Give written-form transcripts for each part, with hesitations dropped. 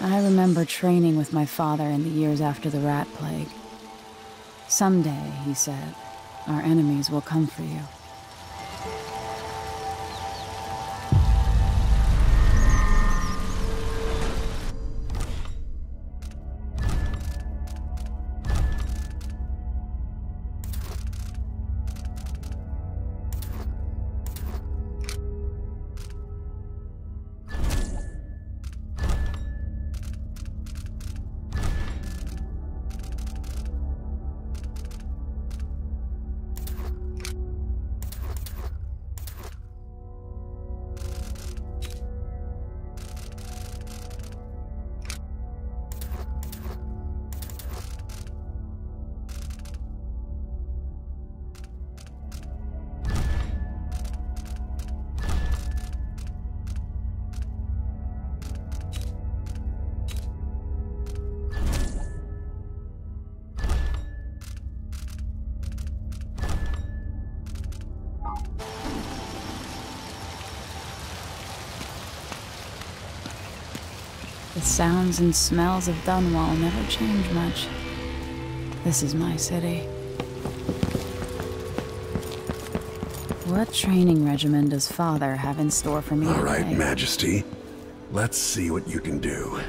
I remember training with my father in the years after the rat plague. Someday, he said, our enemies will come for you. The sounds and smells of Dunwall never change much. This is my city. What training regimen does Father have in store for me today? All right, Majesty. Let's see what you can do.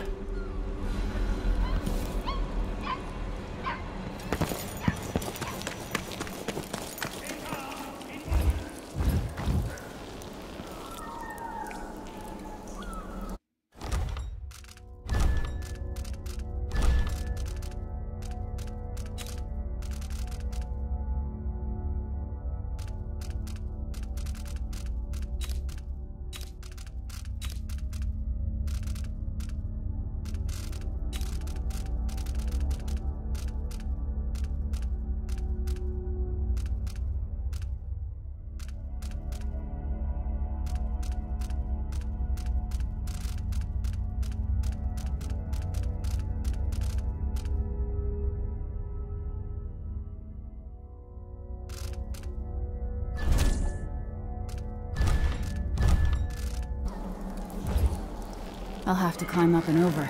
I'll have to climb up and over.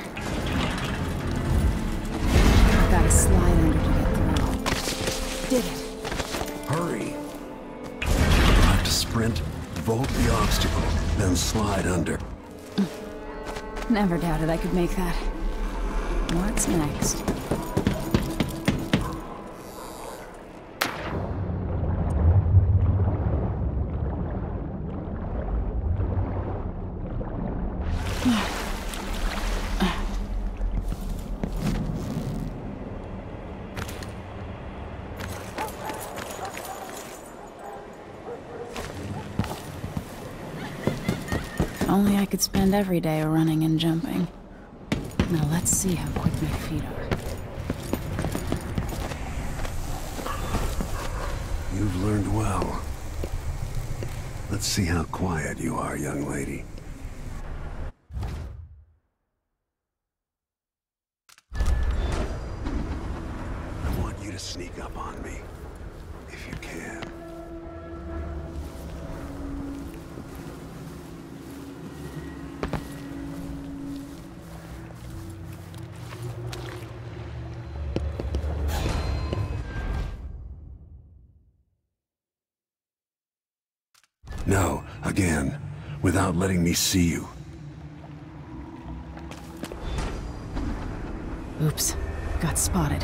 I've got to slide under to get through. Did it. Hurry. You'll have to sprint, vault the obstacle, then slide under. Never doubted I could make that. What's next? Only I could spend every day running and jumping. Now let's see how quick my feet are. You've learned well. Let's see how quiet you are, young lady. I want you to sneak up on me, if you can. No, again, without letting me see you. Oops, got spotted.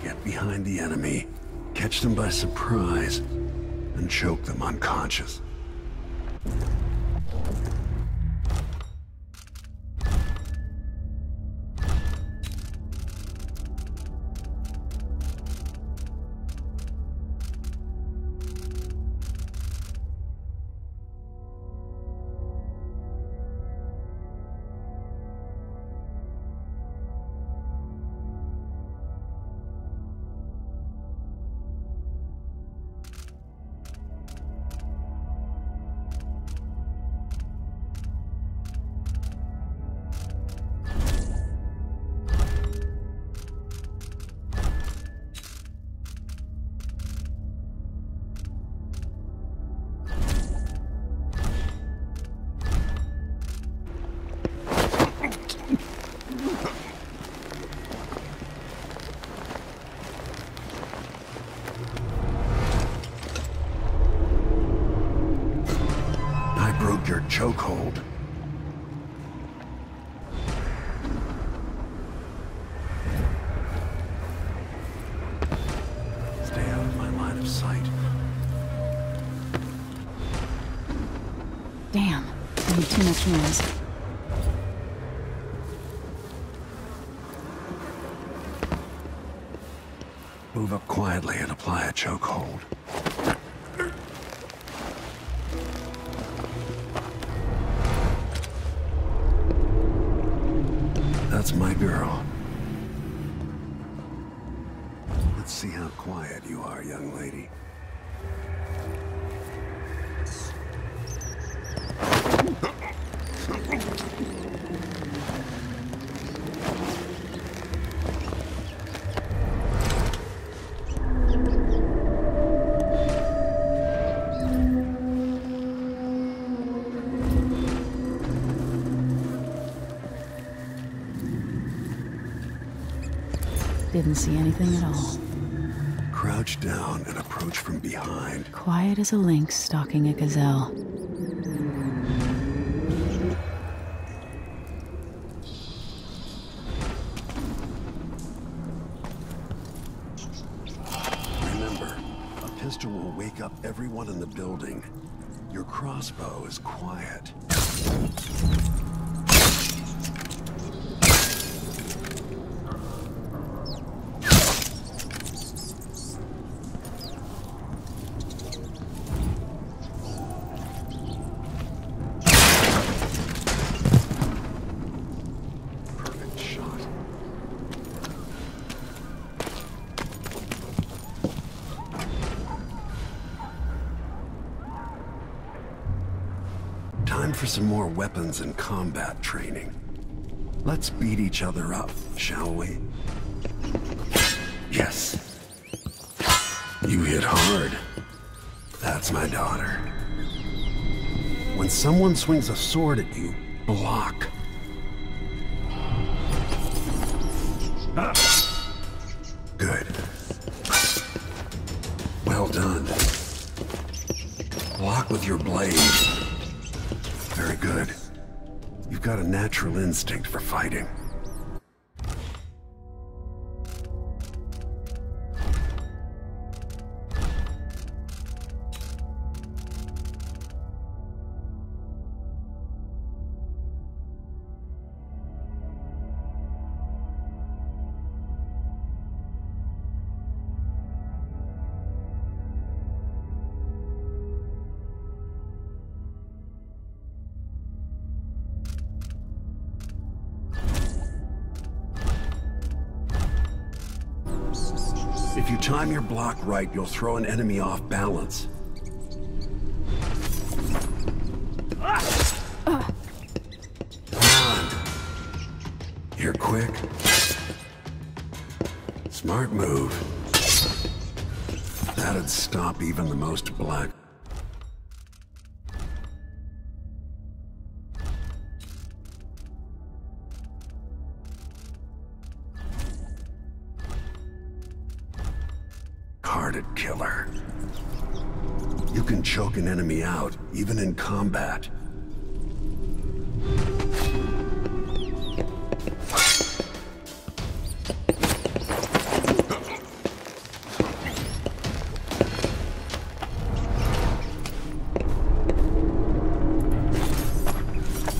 Get behind the enemy, catch them by surprise, and choke them unconscious. broke your chokehold. Stay out of my line of sight. Damn, I made too much noise. Move up quietly and apply a chokehold. That's my girl. Let's see how quiet you are, young lady. Didn't see anything at all. Crouch down and approach from behind. Quiet as a lynx stalking a gazelle. Remember, a pistol will wake up everyone in the building. Your crossbow is quiet. Perfect shot. Time for some more weapons and combat training. Let's beat each other up, shall we? Yes. You hit hard. That's my daughter. When someone swings a sword at you, block. Good. Well done. Block with your blade. Very good. You've got a natural instinct for fighting. If you time your block right, you'll throw an enemy off balance. Come on. You're quick. Smart move. That'd stop even the most black. Hearted killer. You can choke an enemy out, even in combat.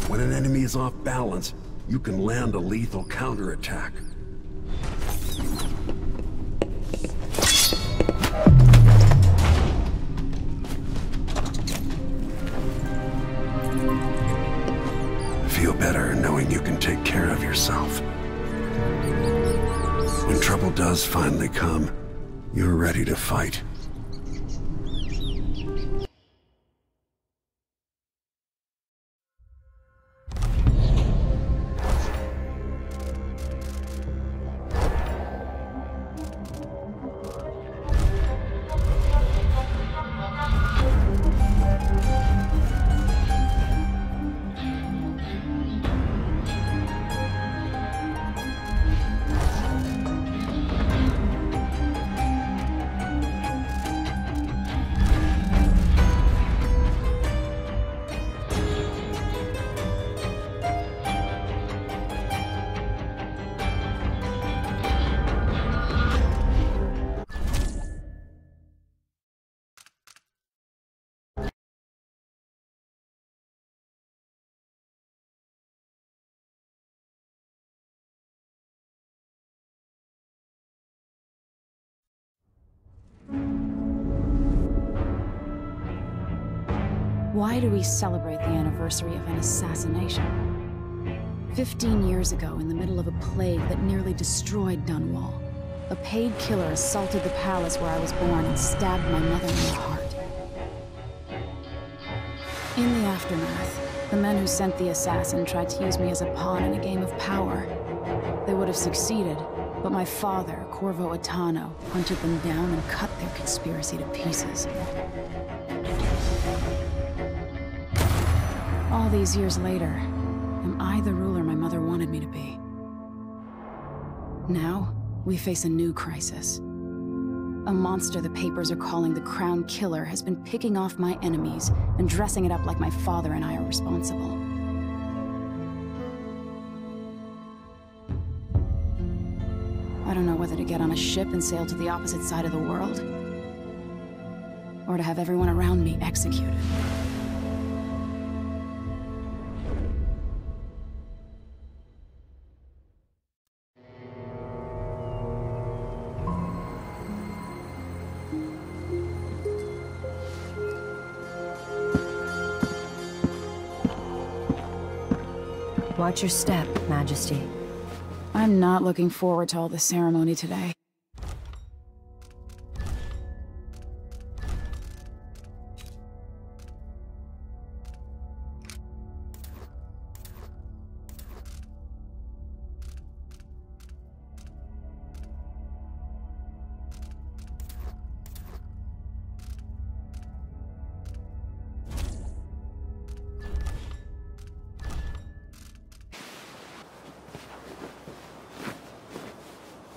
When an enemy is off balance, you can land a lethal counterattack. Feel better knowing you can take care of yourself. When trouble does finally come, you're ready to fight. Why do we celebrate the anniversary of an assassination? 15 years ago, in the middle of a plague that nearly destroyed Dunwall, a paid killer assaulted the palace where I was born and stabbed my mother in the heart. In the aftermath, the men who sent the assassin tried to use me as a pawn in a game of power. They would have succeeded, but my father, Corvo Attano, hunted them down and cut their conspiracy to pieces. All these years later, am I the ruler my mother wanted me to be? Now, we face a new crisis. A monster the papers are calling the Crown Killer has been picking off my enemies and dressing it up like my father and I are responsible. I don't know whether to get on a ship and sail to the opposite side of the world, or to have everyone around me executed. Watch your step, Majesty. I'm not looking forward to all the ceremony today.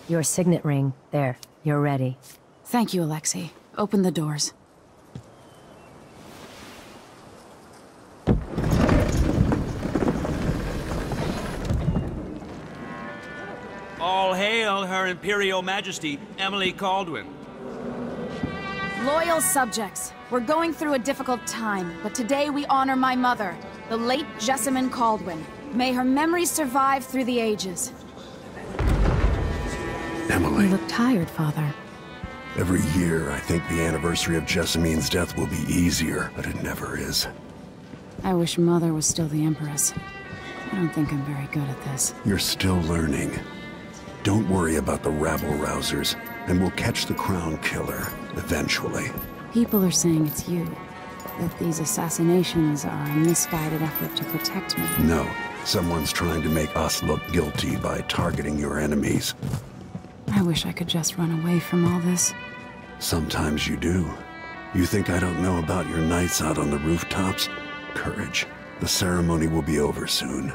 Your signet ring. There, you're ready. Thank you, Alexei. Open the doors. All hail Her Imperial Majesty, Emily Caldwin. Loyal subjects, we're going through a difficult time, but today we honor my mother, the late Jessamine Caldwin. May her memory survive through the ages. Emily. You look tired, Father. Every year, I think the anniversary of Jessamine's death will be easier, but it never is. I wish Mother was still the Empress. I don't think I'm very good at this. You're still learning. Don't worry about the rabble-rousers, and we'll catch the Crown Killer, eventually. People are saying it's you. That these assassinations are a misguided effort to protect me. No, someone's trying to make us look guilty by targeting your enemies. I wish I could just run away from all this. Sometimes you do. You think I don't know about your nights out on the rooftops? Courage. The ceremony will be over soon.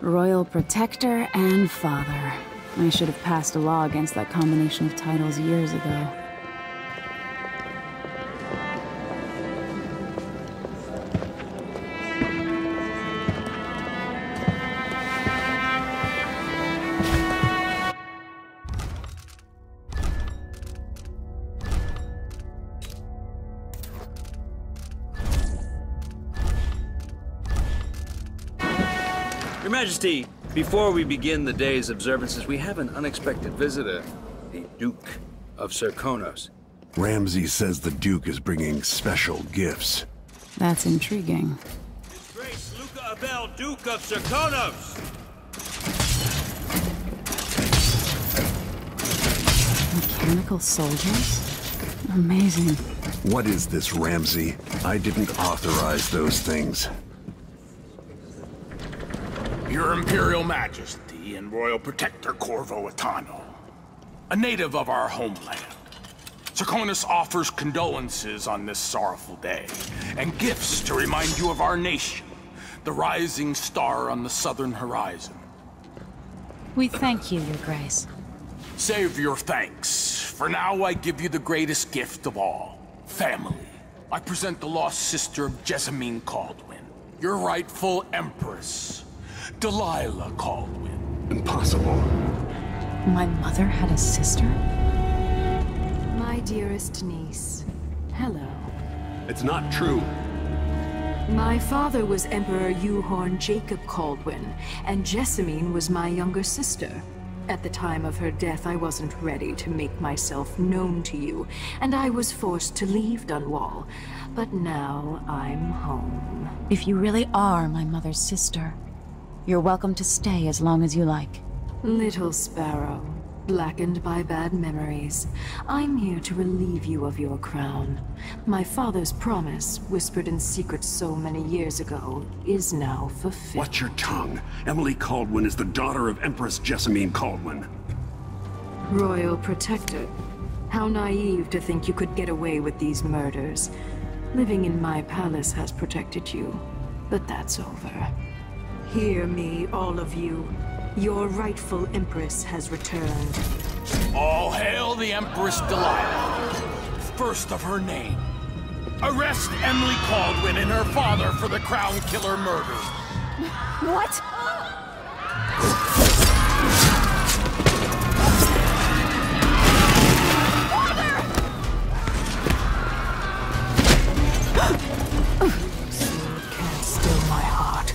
Royal Protector and Father. I should have passed a law against that combination of titles years ago. Your Majesty, before we begin the day's observances, we have an unexpected visitor, the Duke of Serkonos. Ramsay says the Duke is bringing special gifts. That's intriguing. His Grace Luca Abel, Duke of Serkonos! Mechanical soldiers? Amazing. What is this, Ramsay? I didn't authorize those things. Your Imperial Majesty and Royal Protector Corvo Attano, a native of our homeland. Serkonos offers condolences on this sorrowful day, and gifts to remind you of our nation, the rising star on the southern horizon. We thank you, Your Grace. Save your thanks. For now, I give you the greatest gift of all, family. I present the lost sister of Jessamine Caldwin, your rightful Empress, Delilah Caldwin. Impossible. My mother had a sister? My dearest niece, hello. It's not true. My father was Emperor Euhorn Jacob Caldwin, and Jessamine was my younger sister. At the time of her death, I wasn't ready to make myself known to you, and I was forced to leave Dunwall. But now I'm home. If you really are my mother's sister, you're welcome to stay as long as you like. Little Sparrow, blackened by bad memories, I'm here to relieve you of your crown. My father's promise, whispered in secret so many years ago, is now fulfilled. Watch your tongue. Emily Caldwin is the daughter of Empress Jessamine Caldwin. Royal Protector. How naive to think you could get away with these murders. Living in my palace has protected you, but that's over. Hear me, all of you. Your rightful Empress has returned. All hail the Empress Delilah, first of her name. Arrest Emily Caldwin and her father for the Crown Killer murder. What? Sword can't still my heart.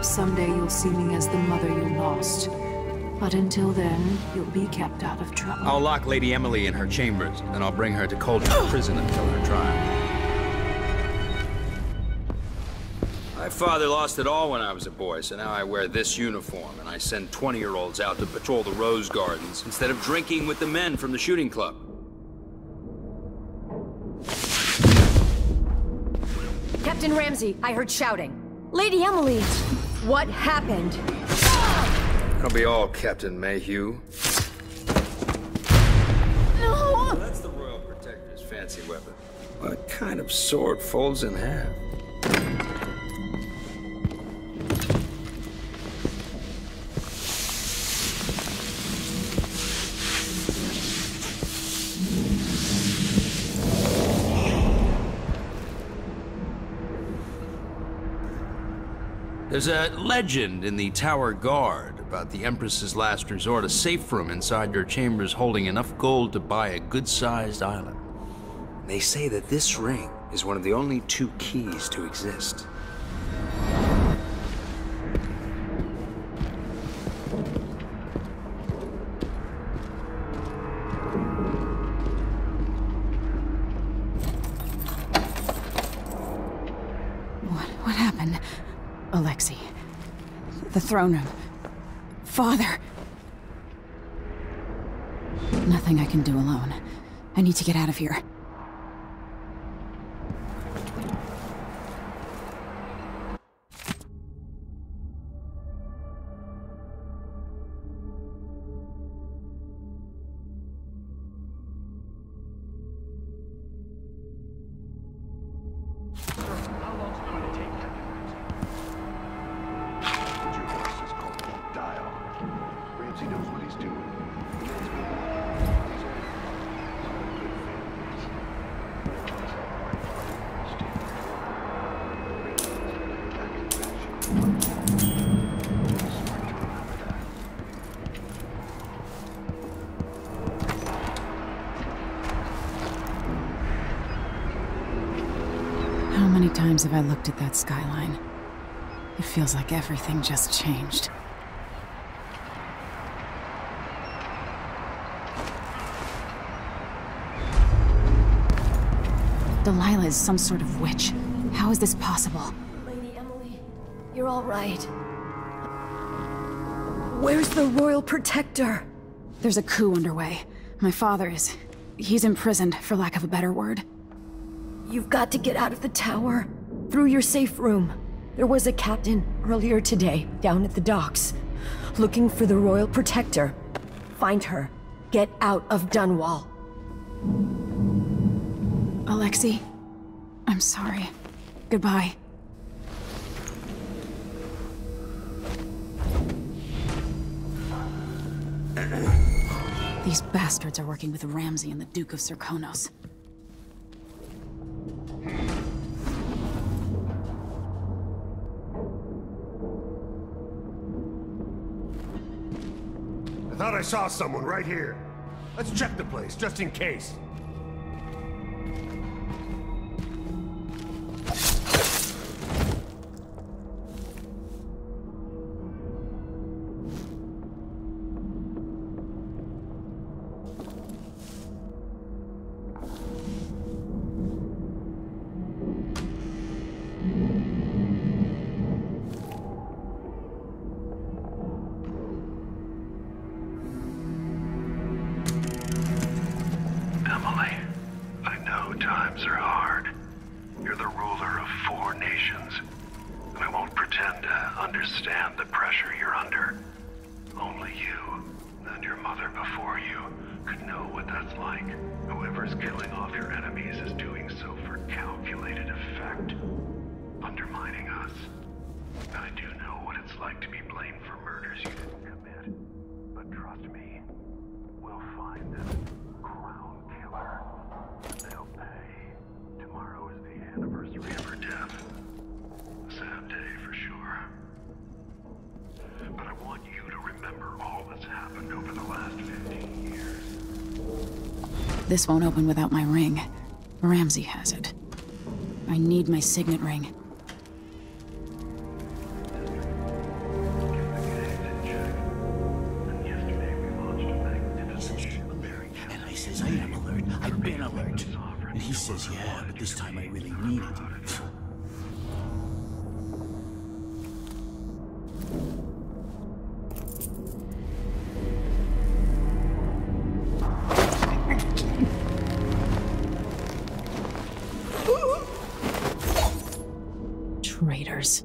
Someday you'll see me as the mother you lost. But until then, you'll be kept out of trouble. I'll lock Lady Emily in her chambers, then I'll bring her to Cauldron Prison until her trial. My father lost it all when I was a boy, so now I wear this uniform, and I send 20-year-olds out to patrol the Rose Gardens instead of drinking with the men from the shooting club. Captain Ramsey, I heard shouting. Lady Emily, what happened? I'll be all Captain Mayhew. No! That's the Royal Protector's fancy weapon. What kind of sword folds in half? There's a legend in the Tower Guard about the Empress's last resort, a safe room inside your chambers holding enough gold to buy a good-sized island. They say that this ring is one of the only 2 keys to exist. What happened? Alexei. The throne room. Father. Nothing I can do alone. I need to get out of here. How many times have I looked at that skyline? It feels like everything just changed. Delilah is some sort of witch. How is this possible? Lady Emily, you're all right. Where's the Royal Protector? There's a coup underway. My father is... he's imprisoned, for lack of a better word. You've got to get out of the tower. Through your safe room. There was a captain earlier today, down at the docks. Looking for the Royal Protector. Find her. Get out of Dunwall. Alexei, I'm sorry. Goodbye. These bastards are working with Ramsey and the Duke of Serkonos. I thought I saw someone right here. Let's check the place, just in case. Emily, I know times are hard. You're the ruler of 4 nations, and I won't pretend to understand the pressure you're under. Only you, and your mother before you, could know what that's like. Whoever's killing off your enemies is doing so for calculated effect, undermining us. I do know what it's like to be blamed for murders you didn't commit, but trust me, we'll find them. Crown killer. They'll pay. Tomorrow is the anniversary of her death. A sad day for sure. But I want you to remember all that's happened over the last 15 years. This won't open without my ring. Ramsey has it. I need my signet ring. And I says, I am alert. I've been alert. And he says, yeah, but this time I really needed you. Traitors.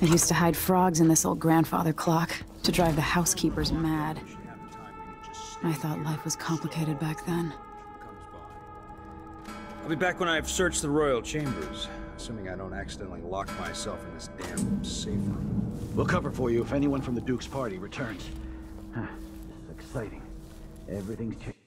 I used to hide frogs in this old grandfather clock to drive the housekeepers mad. I thought life was complicated back then. I'll be back when I've searched the royal chambers, assuming I don't accidentally lock myself in this damn safe room. We'll cover for you if anyone from the Duke's party returns. Huh, this is exciting. Everything's changed.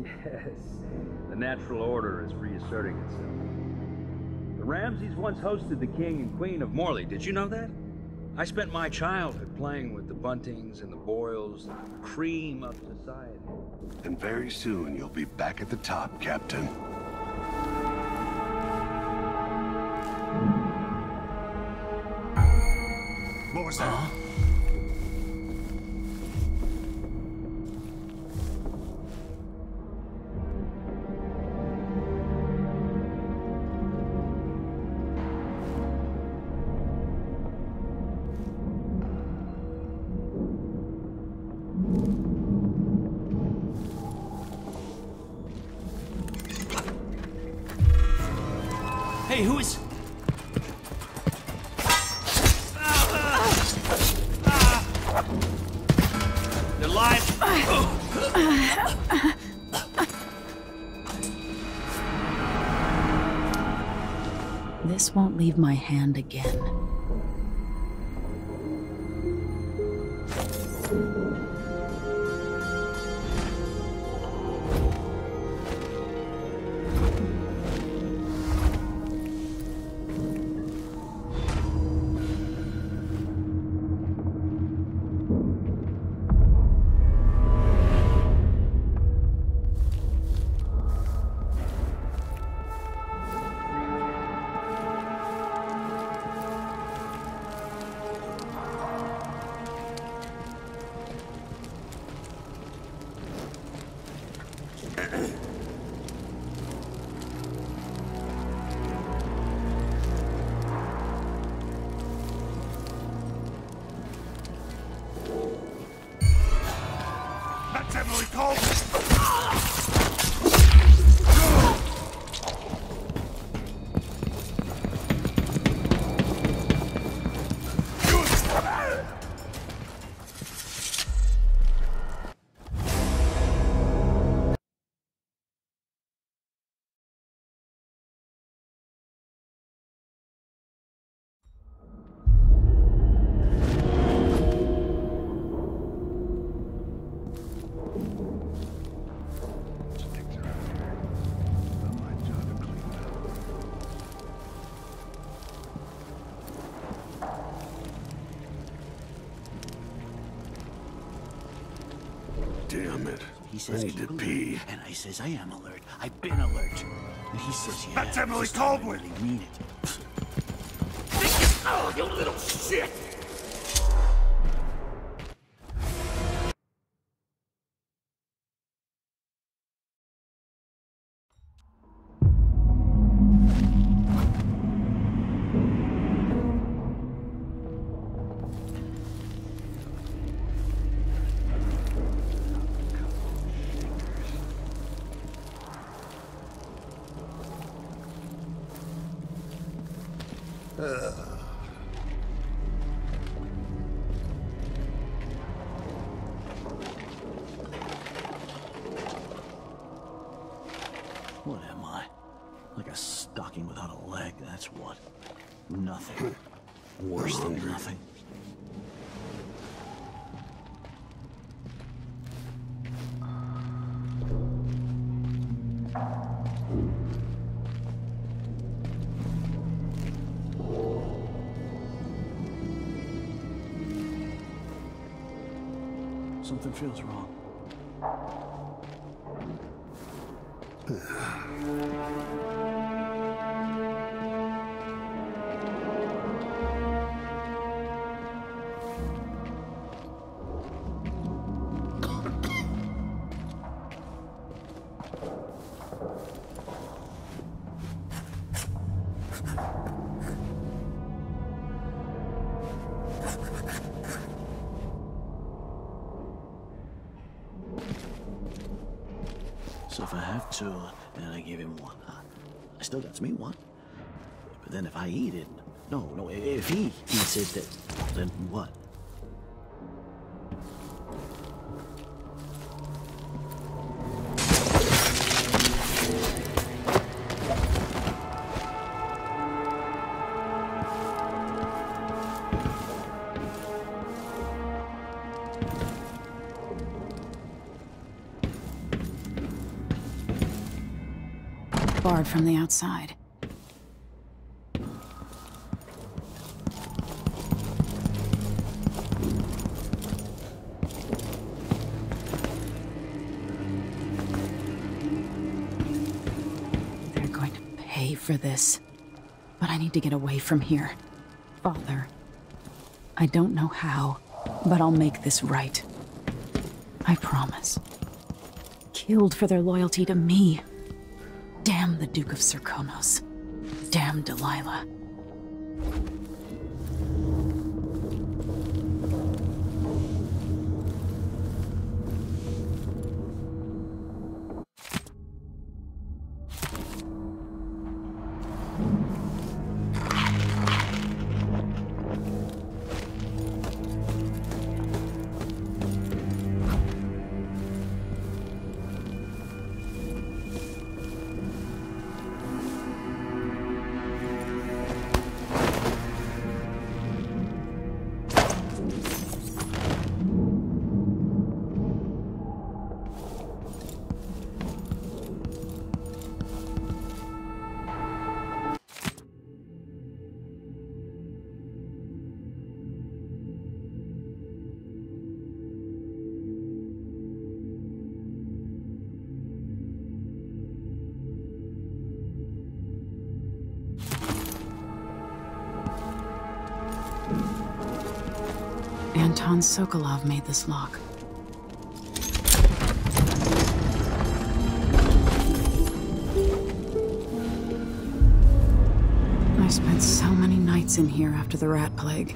Yes, the natural order is reasserting itself. The Ramseys once hosted the king and queen of Morley. Did you know that? I spent my childhood playing with the Buntings and the Boyles, the cream of society. And very soon you'll be back at the top, Captain. What was that? Hey, who is... They're live. This won't leave my hand again. That's Emily Cole! Damn it. He says I need to keep pee. alert, and I says I am alert. I've been alert. And he says, yeah. That's Emily this time I Caldwell. really mean it. Oh, you little shit! What am I? Like a stocking without a leg, that's what. Nothing. Worse than nothing. Something feels wrong. So if I have two, and I give him one, I still got me one. But then if I eat it, no, if he eats it, then what? barred from the outside. They're going to pay for this. But I need to get away from here. Father, I don't know how, but I'll make this right. I promise. Killed for their loyalty to me. Damn the Duke of Serkonos. Damn Delilah. Anton Sokolov made this lock. I spent so many nights in here after the rat plague.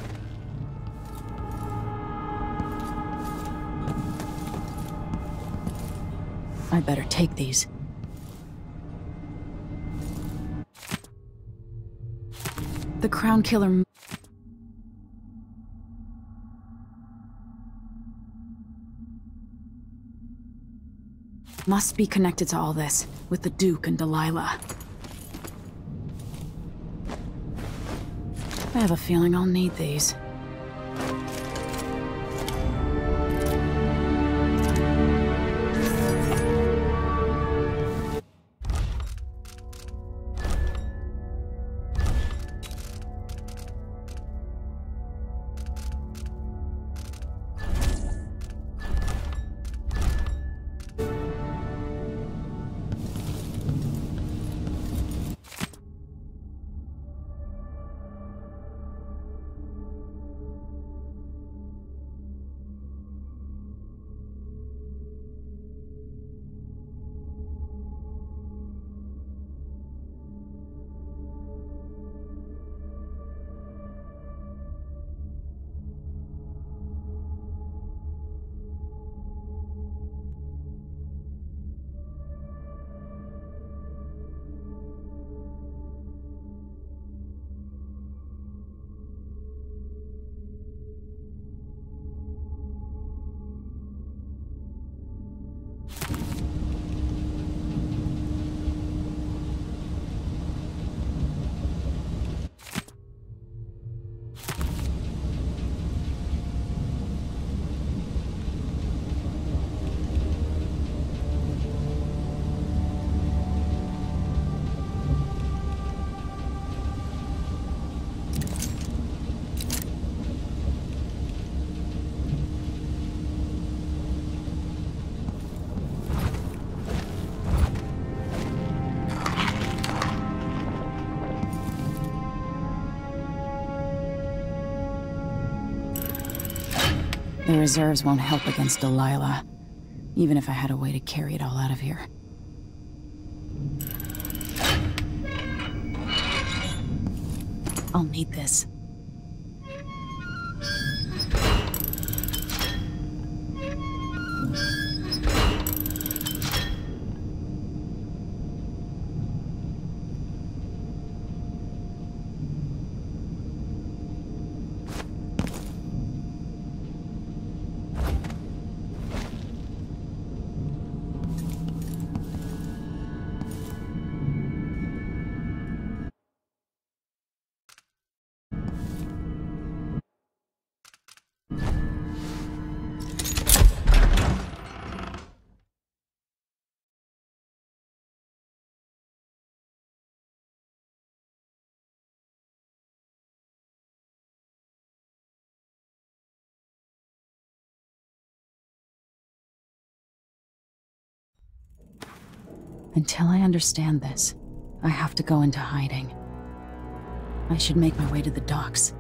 I better take these. The Crown Killer must be connected to all this, with the Duke and Delilah. I have a feeling I'll need these. The reserves won't help against Delilah, even if I had a way to carry it all out of here. I'll need this. Until I understand this, I have to go into hiding. I should make my way to the docks.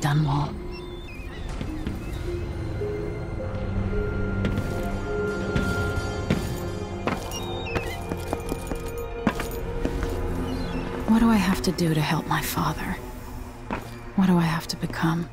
Dunwall. What do I have to do to help my father? What do I have to become?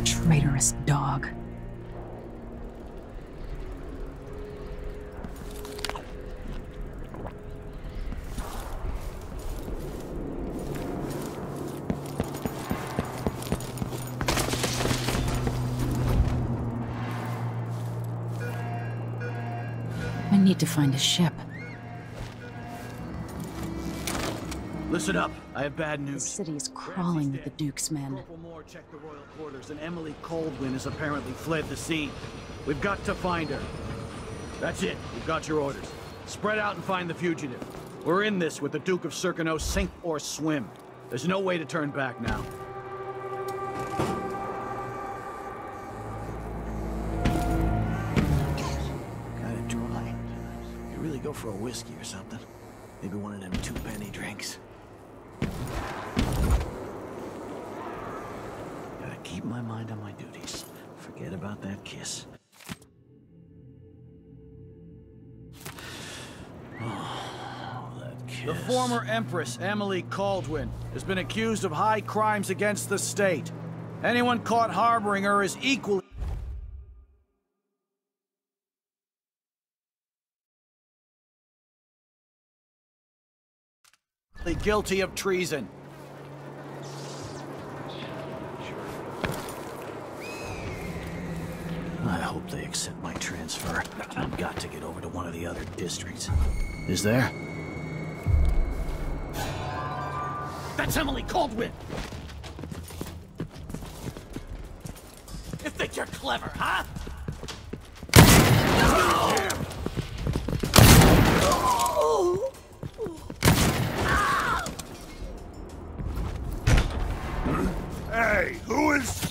Traitorous dog. I need to find a ship. Listen up. I have bad The news. city is crawling with the Duke's men. Corporal Moore checked the royal quarters, and Emily Coldwin has apparently fled the scene. We've got to find her. That's it. We've got your orders. Spread out and find the fugitive. We're in this with the Duke of Circano, sink or swim. There's no way to turn back now. Kinda dry. You really go for a whiskey or something. Maybe one of them 2-penny drinks. Gotta keep my mind on my duties. Forget about that kiss. Oh, that kiss. The former Empress, Emily Caldwin, has been accused of high crimes against the state. Anyone caught harboring her is equally guilty of treason. I hope they accept my transfer. I've got to get over to one of the other districts. Is there? That's Emily Caldwin! You think you're clever, huh? Hey, who is...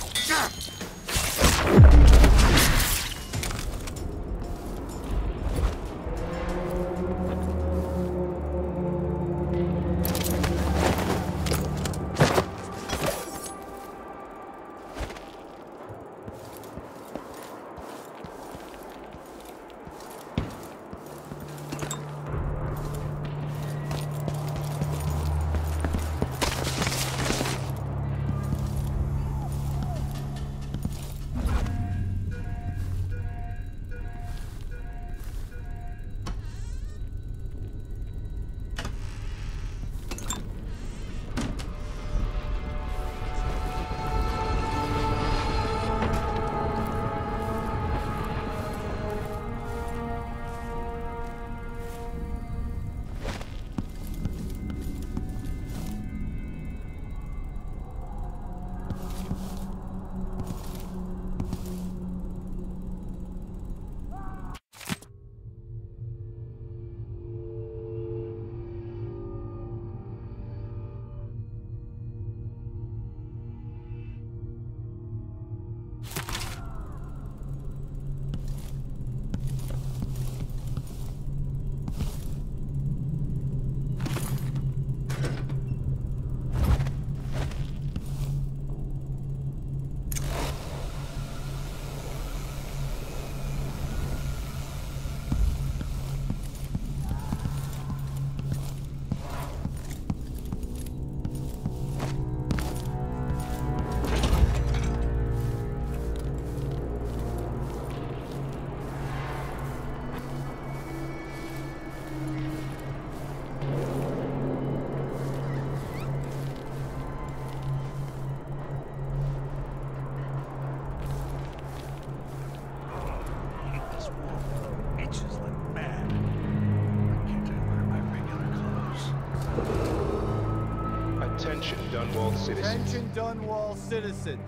Attention Dunwall citizens. Attention Dunwall citizens.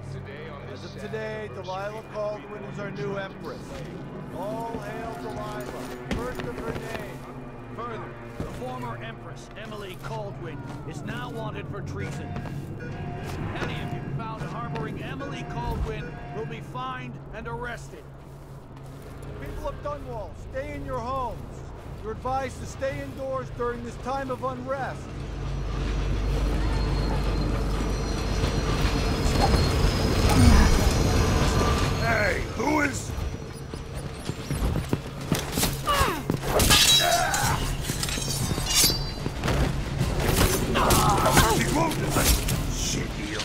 As of today, Delilah Caldwin is our new empress. All hail Delilah, first of her name. Further, the former Empress, Emily Caldwin, is now wanted for treason. Any of you found harboring Emily Caldwin will be fined and arrested. People of Dunwall, stay in your homes. You're advised to stay indoors during this time of unrest. Hey, who is... She wounded us! Shit here.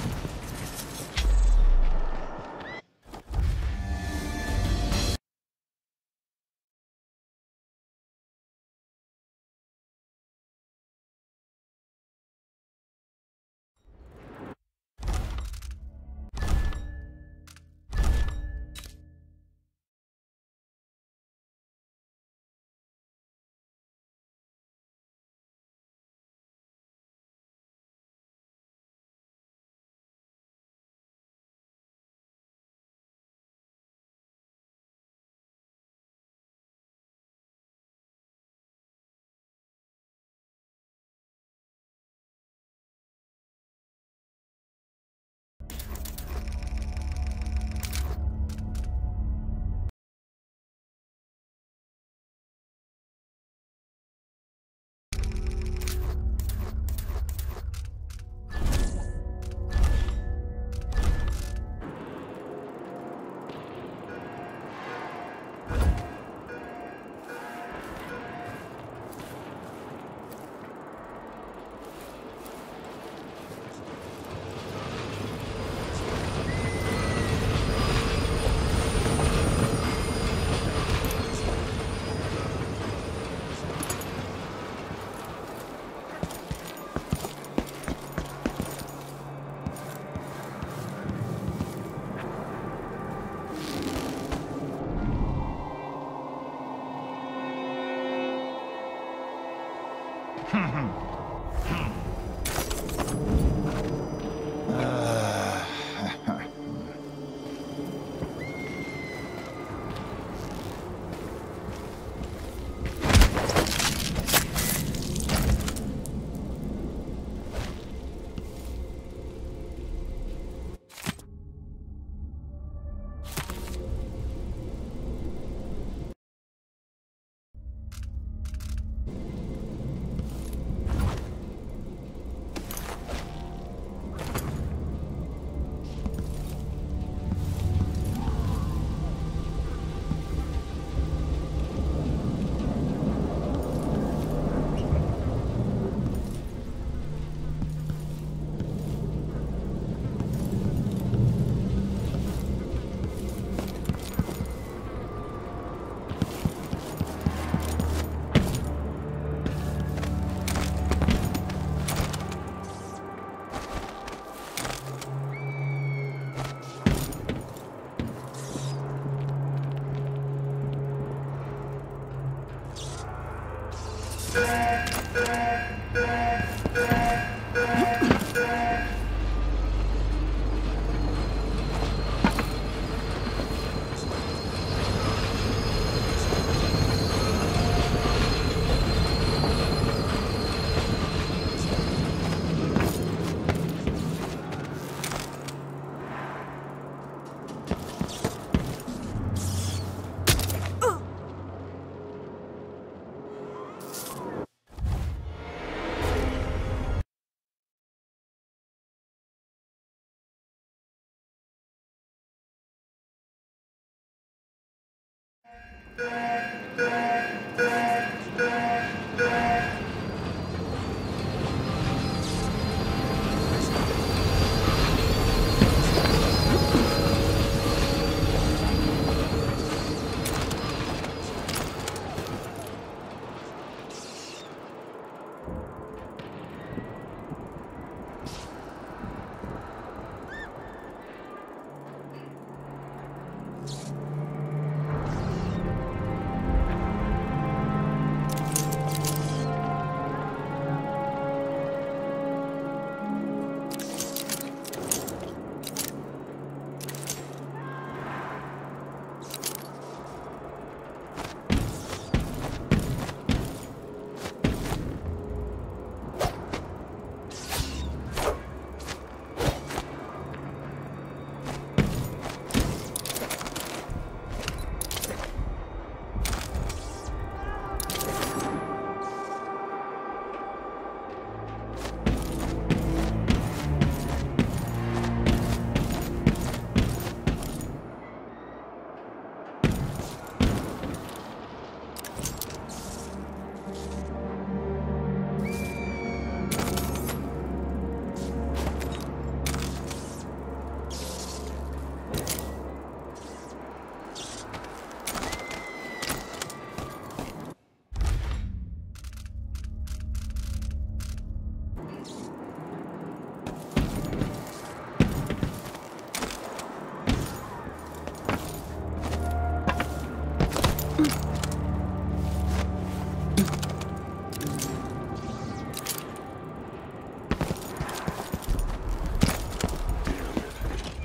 I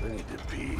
need to pee.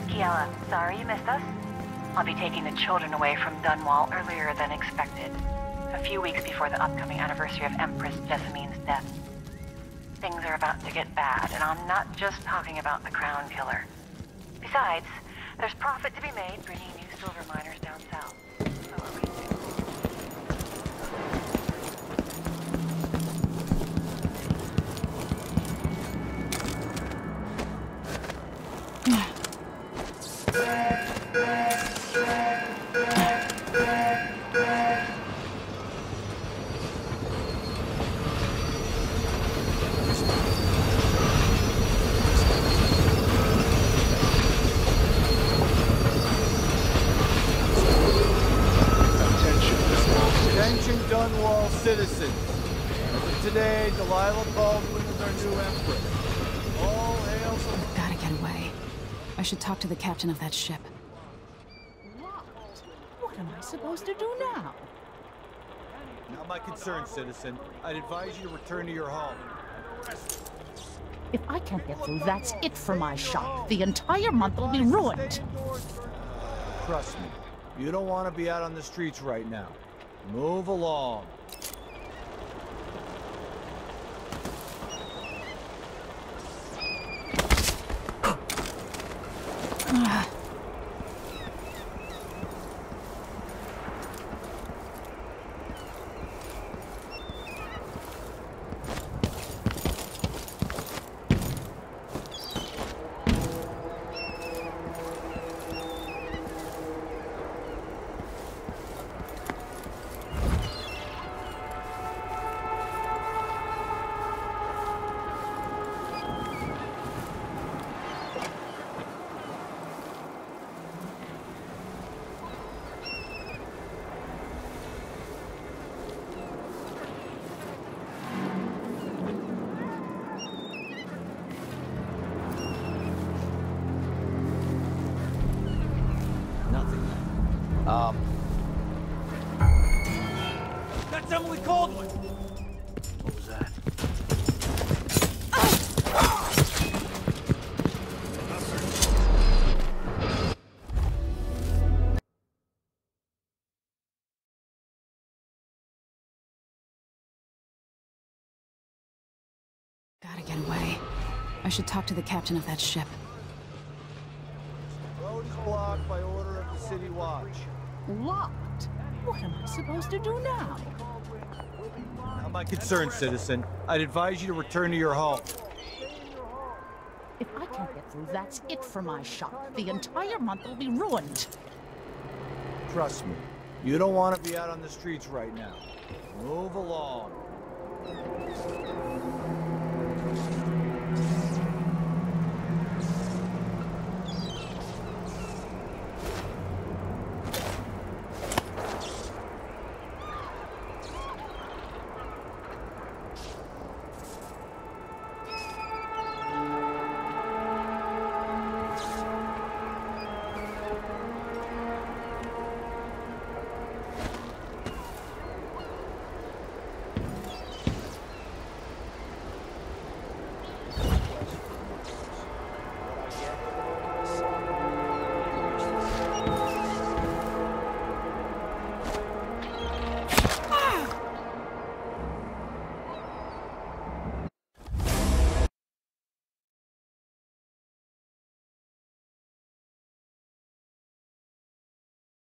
Kiela, sorry you missed us. I'll be taking the children away from Dunwall earlier than expected. A few weeks before the upcoming anniversary of Empress Jessamine's death. Things are about to get bad, and I'm not just talking about the Crown Killer. Besides, there's profit to be made bringing new silver miners down south. So are we. Attention Dunwall citizens. As of today, Delilah Baldwin is our new empress. All hail the... I've gotta get away. I should talk to the captain of that ship. What am I supposed to do now? Not my concern, citizen. I'd advise you to return to your home. If I can't get through, that's it for my shop. The entire month will be ruined. Trust me, you don't want to be out on the streets right now. Move along. That's Emily Caldwell! What was that? Gotta get away. I should talk to the captain of that ship. Road is blocked by order of the City Watch. Locked? What am I supposed to do now? Not my concern, citizen. I'd advise you to return to your home. If I can't get through, that's it for my shop. The entire month will be ruined. Trust me, you don't want to be out on the streets right now. Move along.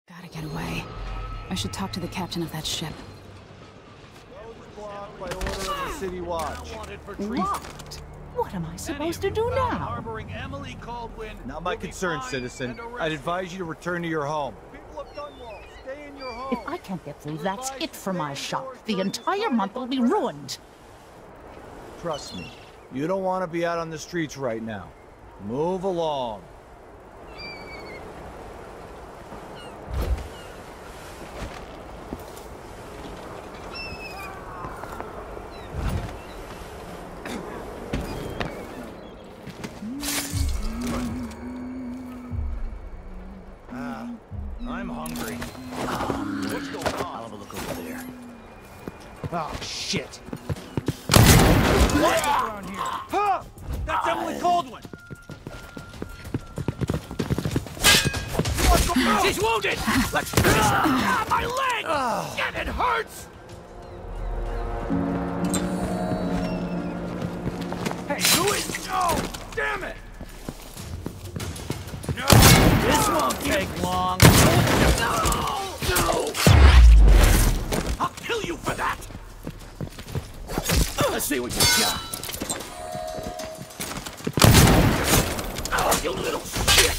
Gotta get away. I should talk to the captain of that ship. Road is blocked by order of the City Watch. What? What am I supposed to do now? Harboring Emily Caldwin. Not my concern, citizen. I'd advise you to return to your home. People of Dunwall, stay in your home. If I can't get through, that's it for my shop. The entire month will be ruined. Trust me, you don't want to be out on the streets right now. Move along. I'm hungry. What's going on? I'll have a look over there. Oh, shit. What's around here? Huh! That's Emily Caldwin! She's wounded! Let's finish her! Ah, my leg! And it hurts! Hey, who is... Oh, damn it! No! This won't take long. No! No! I'll kill you for that! Let's see what you got. Oh, you little shit!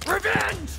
Revenge!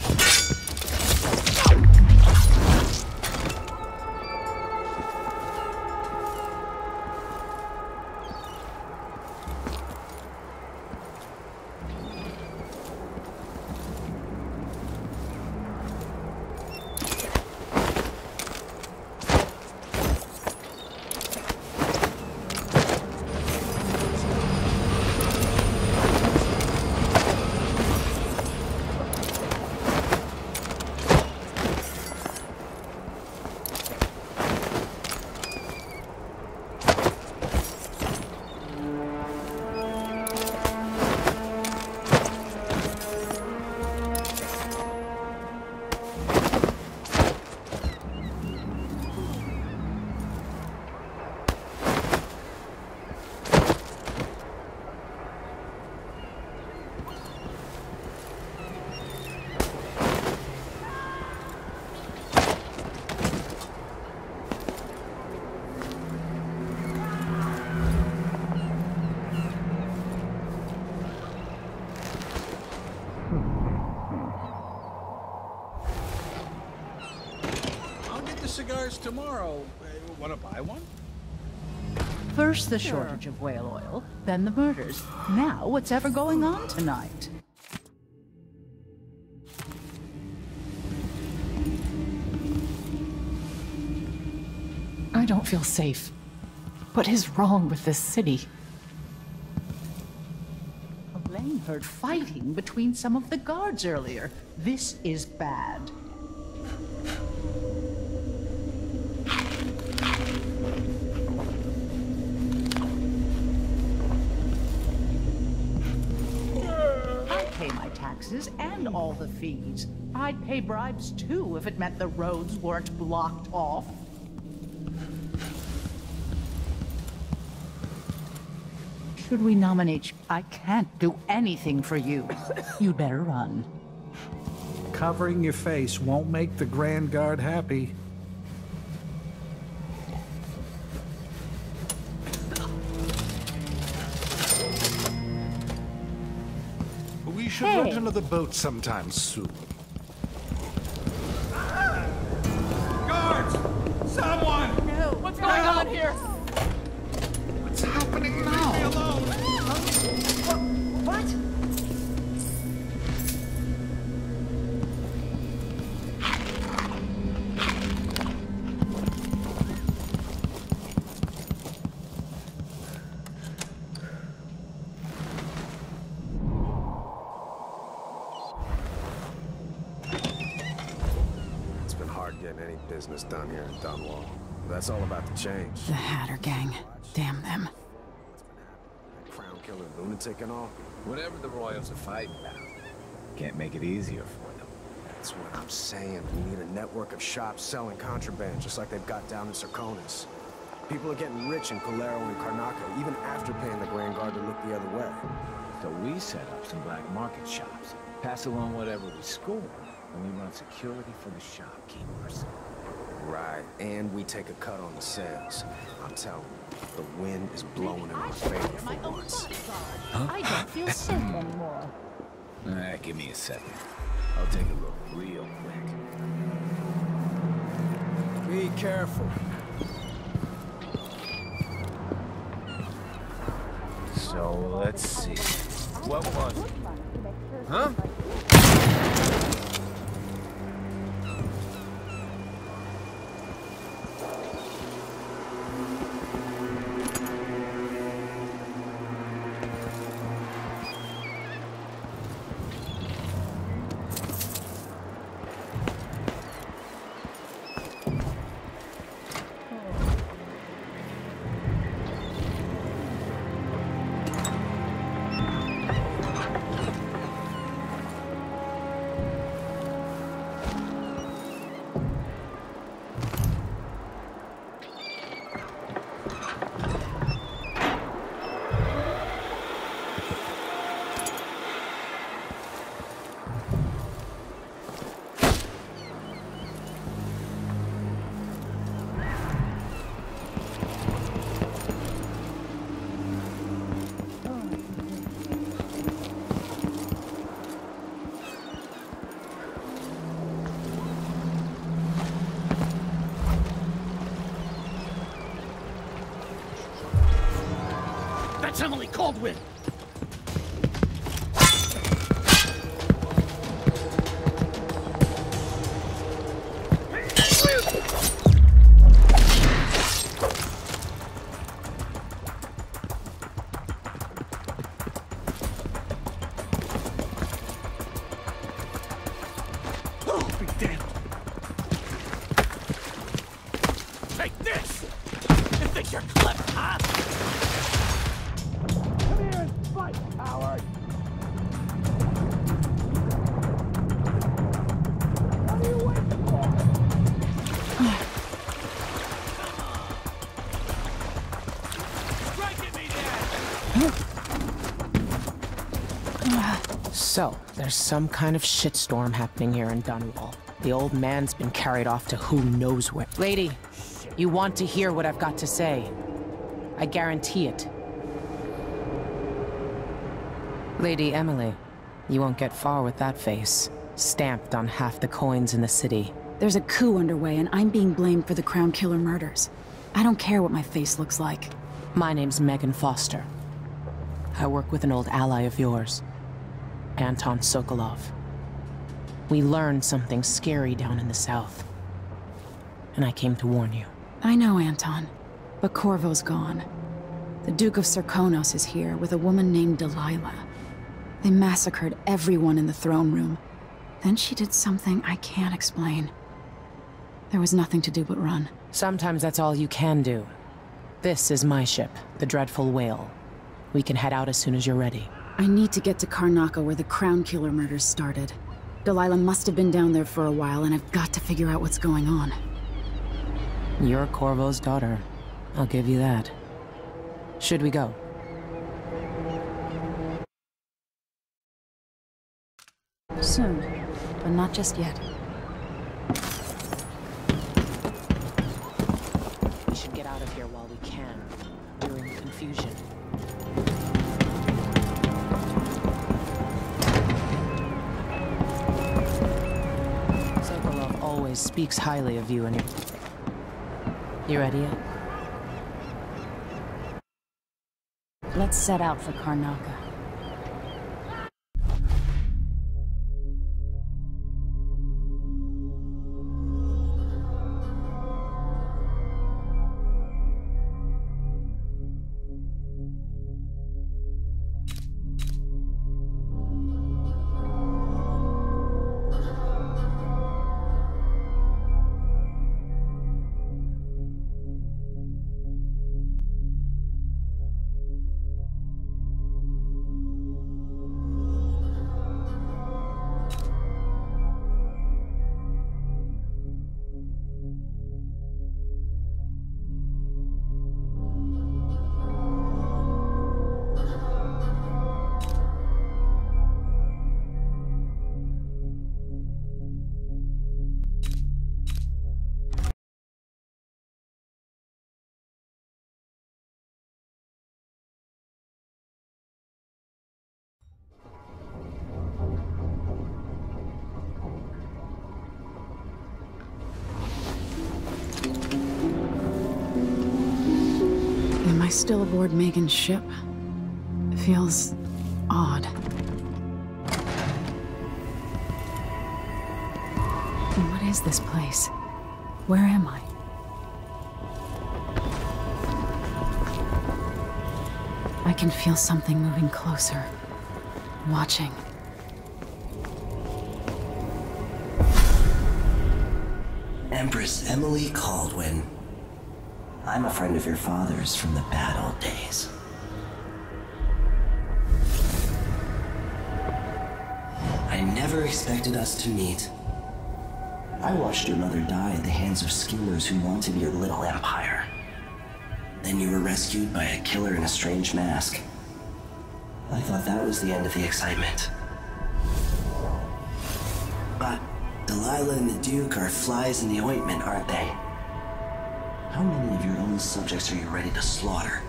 Cigars tomorrow. Want to buy one? First the shortage of whale oil, then the murders. Now what's ever going on tonight? I don't feel safe. What is wrong with this city? Elaine heard fighting between some of the guards earlier. This is bad. Pay my taxes and all the fees. I'd pay bribes too if it meant the roads weren't blocked off. Should we nominate you? I can't do anything for you. You'd better run. Covering your face won't make the Grand Guard happy. We should rent another boat sometime soon. Guards! Someone! No, what's going on here? What's happening now? Leave me alone! What? Getting any business done here in Dunwall. That's all about to change. The Hatter Gang. Damn them. Crown killer lunatic and all. Whatever the Royals are fighting about, can't make it easier for them. That's what I'm saying. We need a network of shops selling contraband, just like they've got down in Serconis. People are getting rich in Calero and Karnaca, even after paying the Grand Guard to look the other way. So we set up some black market shops. Pass along whatever we score, and we run security for the shopkeepers. Right, and we take a cut on the sales. I'm telling you, the wind is blowing in our favor for once. Huh? I don't feel sick anymore. Give me a second. I'll take a look real quick. Be careful. So, let's see. What was it? Huh? That's Emily Caldwin! Take this! You think you're clever, huh? Come here and fight, coward! What are you waiting for? Strike at me, Dad! So, there's some kind of shitstorm happening here in Dunwall. The old man's been carried off to who knows where. Lady, you want to hear what I've got to say. I guarantee it. Lady Emily, you won't get far with that face. Stamped on half the coins in the city. There's a coup underway and I'm being blamed for the Crown Killer murders. I don't care what my face looks like. My name's Megan Foster. I work with an old ally of yours, Anton Sokolov. We learned something scary down in the south, and I came to warn you. I know, Anton, but Corvo's gone. The Duke of Serkonos is here with a woman named Delilah. They massacred everyone in the throne room. Then she did something I can't explain. There was nothing to do but run. Sometimes that's all you can do. This is my ship, the Dreadful Whale. We can head out as soon as you're ready. I need to get to Karnaca where the Crown Killer murders started. Delilah must have been down there for a while, and I've got to figure out what's going on. You're Corvo's daughter. I'll give you that. Should we go? Soon, but not just yet. We should get out of here while we can, during the confusion. Sokolov always speaks highly of you and your... You ready yet? Let's set out for Karnaca. I still aboard Megan's ship? It feels odd. What is this place? Where am I? I can feel something moving closer. Watching. Empress Emily Caldwin. I'm a friend of your father's from the bad old days. I never expected us to meet. I watched your mother die at the hands of schemers who wanted your little empire. Then you were rescued by a killer in a strange mask. I thought that was the end of the excitement. But Delilah and the Duke are flies in the ointment, aren't they? How many of your own subjects are you ready to slaughter?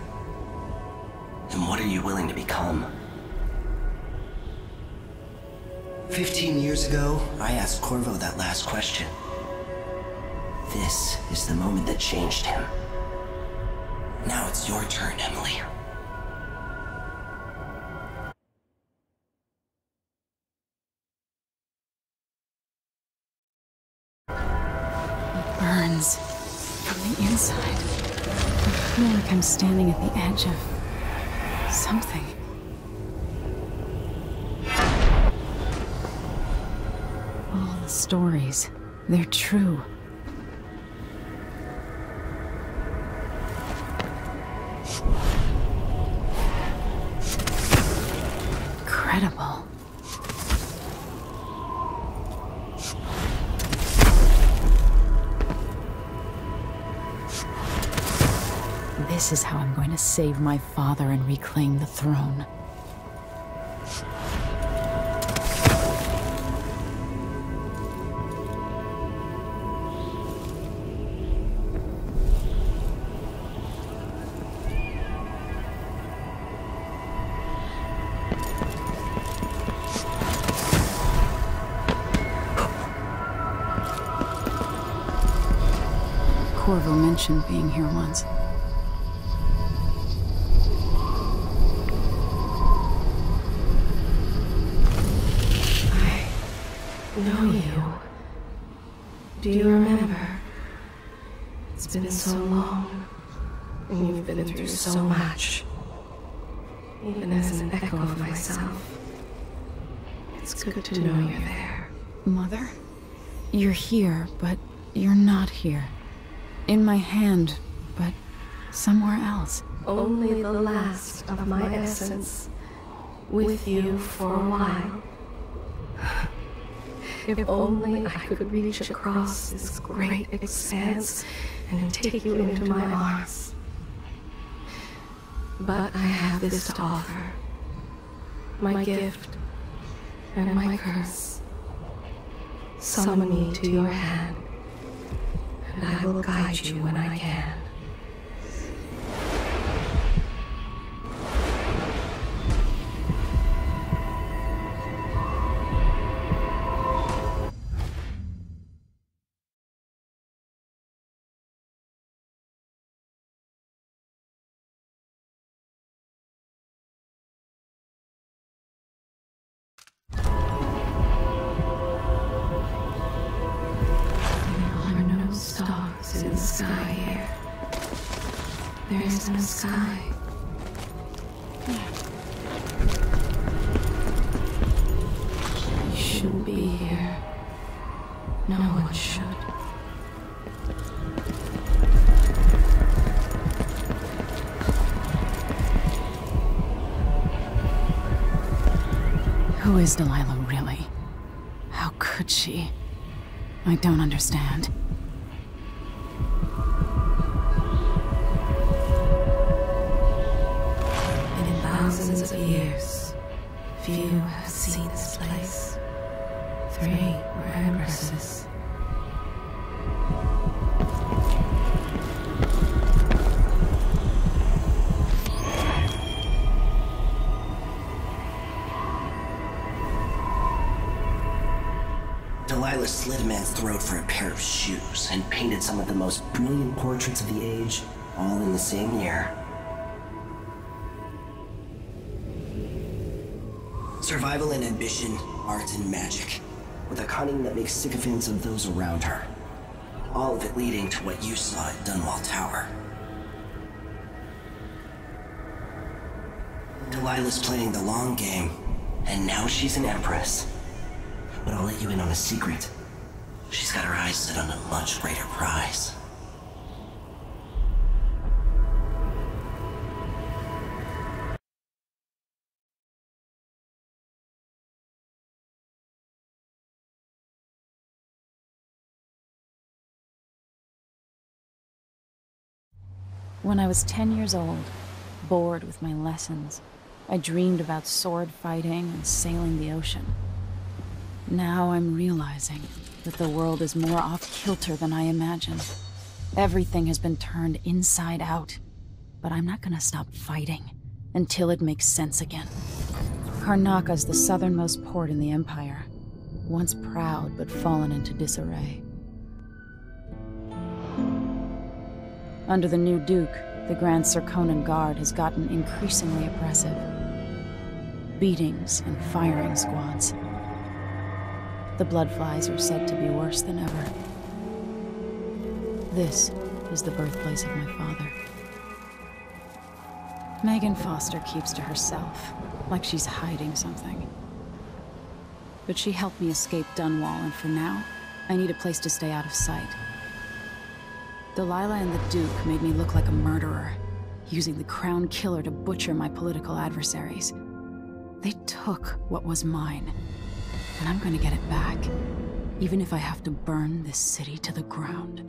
And what are you willing to become? 15 years ago, I asked Corvo that last question. This is the moment that changed him. Now it's your turn, Emily. It burns from the inside. I feel like I'm standing at the edge of something. All the stories, they're true. Incredible. This is how I'm going to save my father and reclaim the throne. Corvo mentioned being here once. I know you. Do you remember? It's been so long, and you've been through so much. Even as an echo of myself, it's good to know you're there. Mother? You're here, but you're not here. In my hand, but somewhere else. Only the last of my essence, with you for a while. If only I could reach across this great expanse and take you into my arms. But I have this to offer. My gift and my curse. Summon me to your hand, and I will guide you when I can. Stars in the sky here. There isn't a sky. You shouldn't be here. No one should. Who is Delilah really? How could she? I don't understand. Thousands of years, few have seen this place. 3 were empresses. Delilah slit a man's throat for a pair of shoes and painted some of the most brilliant portraits of the age, all in the same year. Survival and ambition, art and magic, with a cunning that makes sycophants of those around her. All of it leading to what you saw at Dunwall Tower. Delilah's playing the long game, and now she's an empress. But I'll let you in on a secret. She's got her eyes set on a much greater prize. When I was 10 years old, bored with my lessons, I dreamed about sword fighting and sailing the ocean. Now I'm realizing that the world is more off-kilter than I imagined. Everything has been turned inside out, but I'm not gonna stop fighting until it makes sense again. Karnaka's the southernmost port in the Empire, once proud but fallen into disarray. Under the new Duke, the Grand Serkonan Guard has gotten increasingly oppressive. Beatings and firing squads. The Bloodflies are said to be worse than ever. This is the birthplace of my father. Megan Foster keeps to herself, like she's hiding something. But she helped me escape Dunwall, and for now, I need a place to stay out of sight. Delilah and the Duke made me look like a murderer, using the Crown Killer to butcher my political adversaries. They took what was mine, and I'm gonna get it back, even if I have to burn this city to the ground.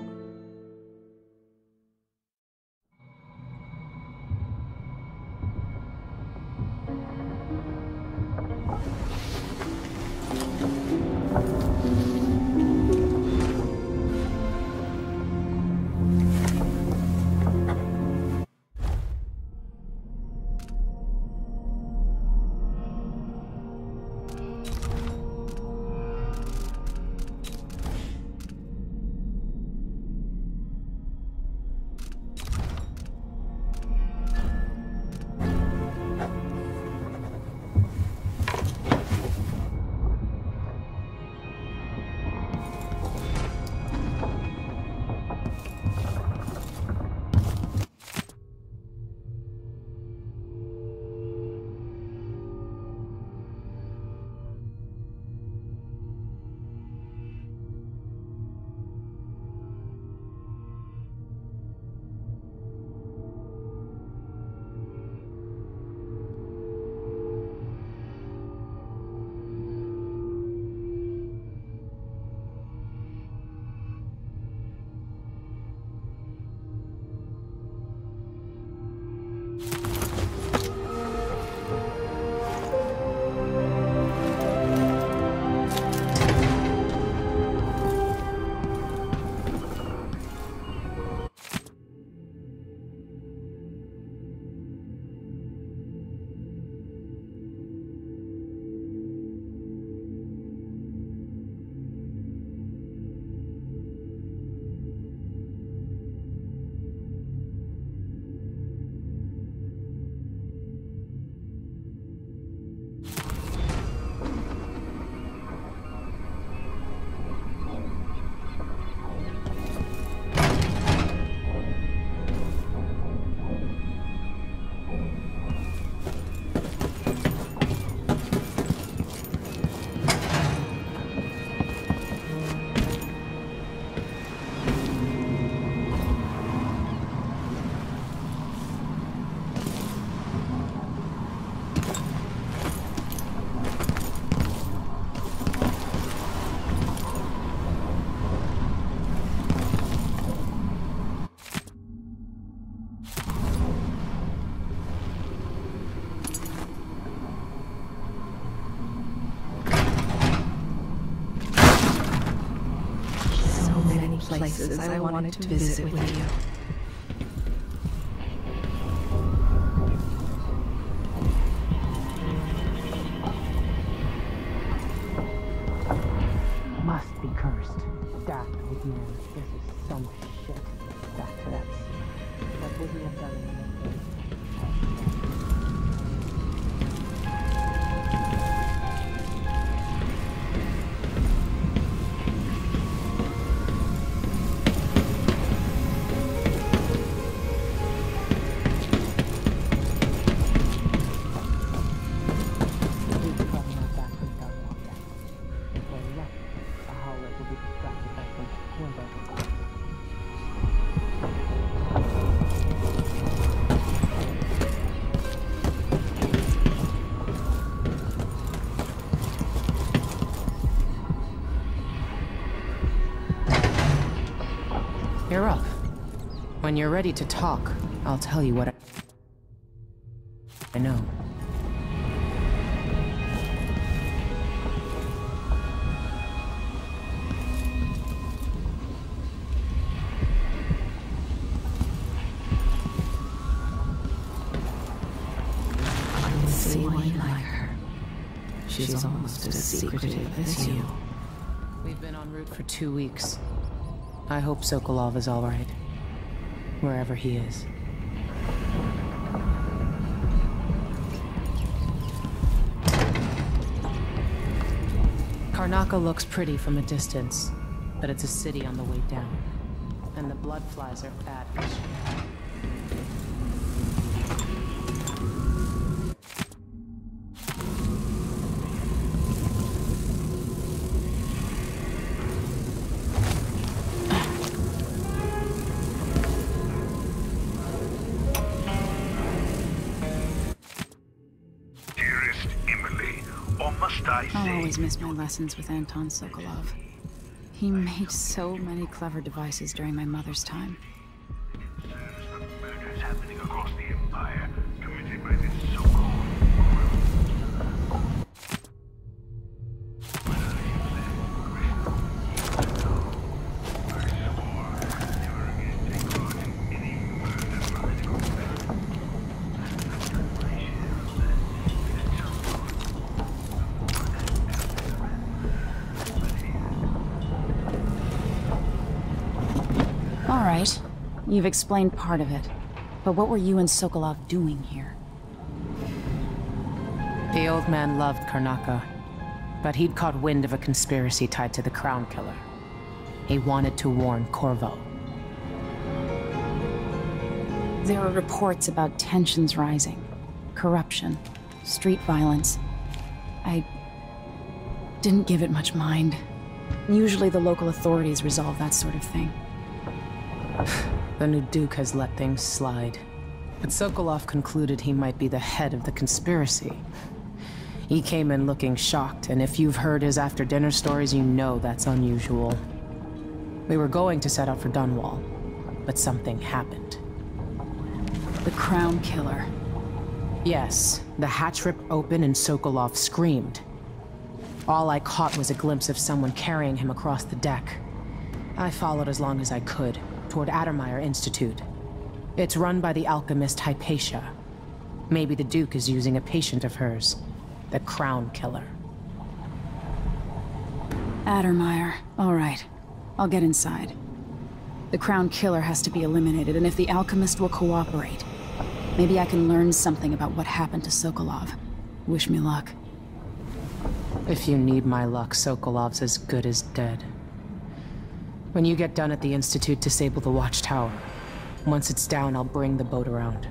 Places I wanted to visit with you. Must be cursed. Daft old man. This is some shit. Back to that scene. What would he have done in the Corvo. You're up. When you're ready to talk, I'll tell you what I know. See why you like her. She's almost as secretive as you. We've been en route for 2 weeks. I hope Sokolov is all right, wherever he is. Karnaca looks pretty from a distance, but it's a city on the way down, and the blood flies are bad. I'll always miss my lessons with Anton Sokolov. He made so many clever devices during my mother's time. Murders happening across the Empire, committed by this so-called All right, you've explained part of it. But what were you and Sokolov doing here? The old man loved Karnaca, but he'd caught wind of a conspiracy tied to the Crown Killer. He wanted to warn Corvo. There were reports about tensions rising, corruption, street violence. I didn't give it much mind. Usually the local authorities resolve that sort of thing. The new Duke has let things slide. But Sokolov concluded he might be the head of the conspiracy. He came in looking shocked, and if you've heard his after-dinner stories, you know that's unusual. We were going to set out for Dunwall, but something happened. The Crown Killer. Yes, the hatch ripped open and Sokolov screamed. All I caught was a glimpse of someone carrying him across the deck. I followed as long as I could, toward Addermeyer Institute. It's run by the alchemist Hypatia. Maybe the Duke is using a patient of hers, the Crown Killer. Addermeyer. All right. I'll get inside. The Crown Killer has to be eliminated, and if the alchemist will cooperate, maybe I can learn something about what happened to Sokolov. Wish me luck. If you need my luck, Sokolov's as good as dead. When you get done at the Institute, disable the watchtower. Once it's down, I'll bring the boat around.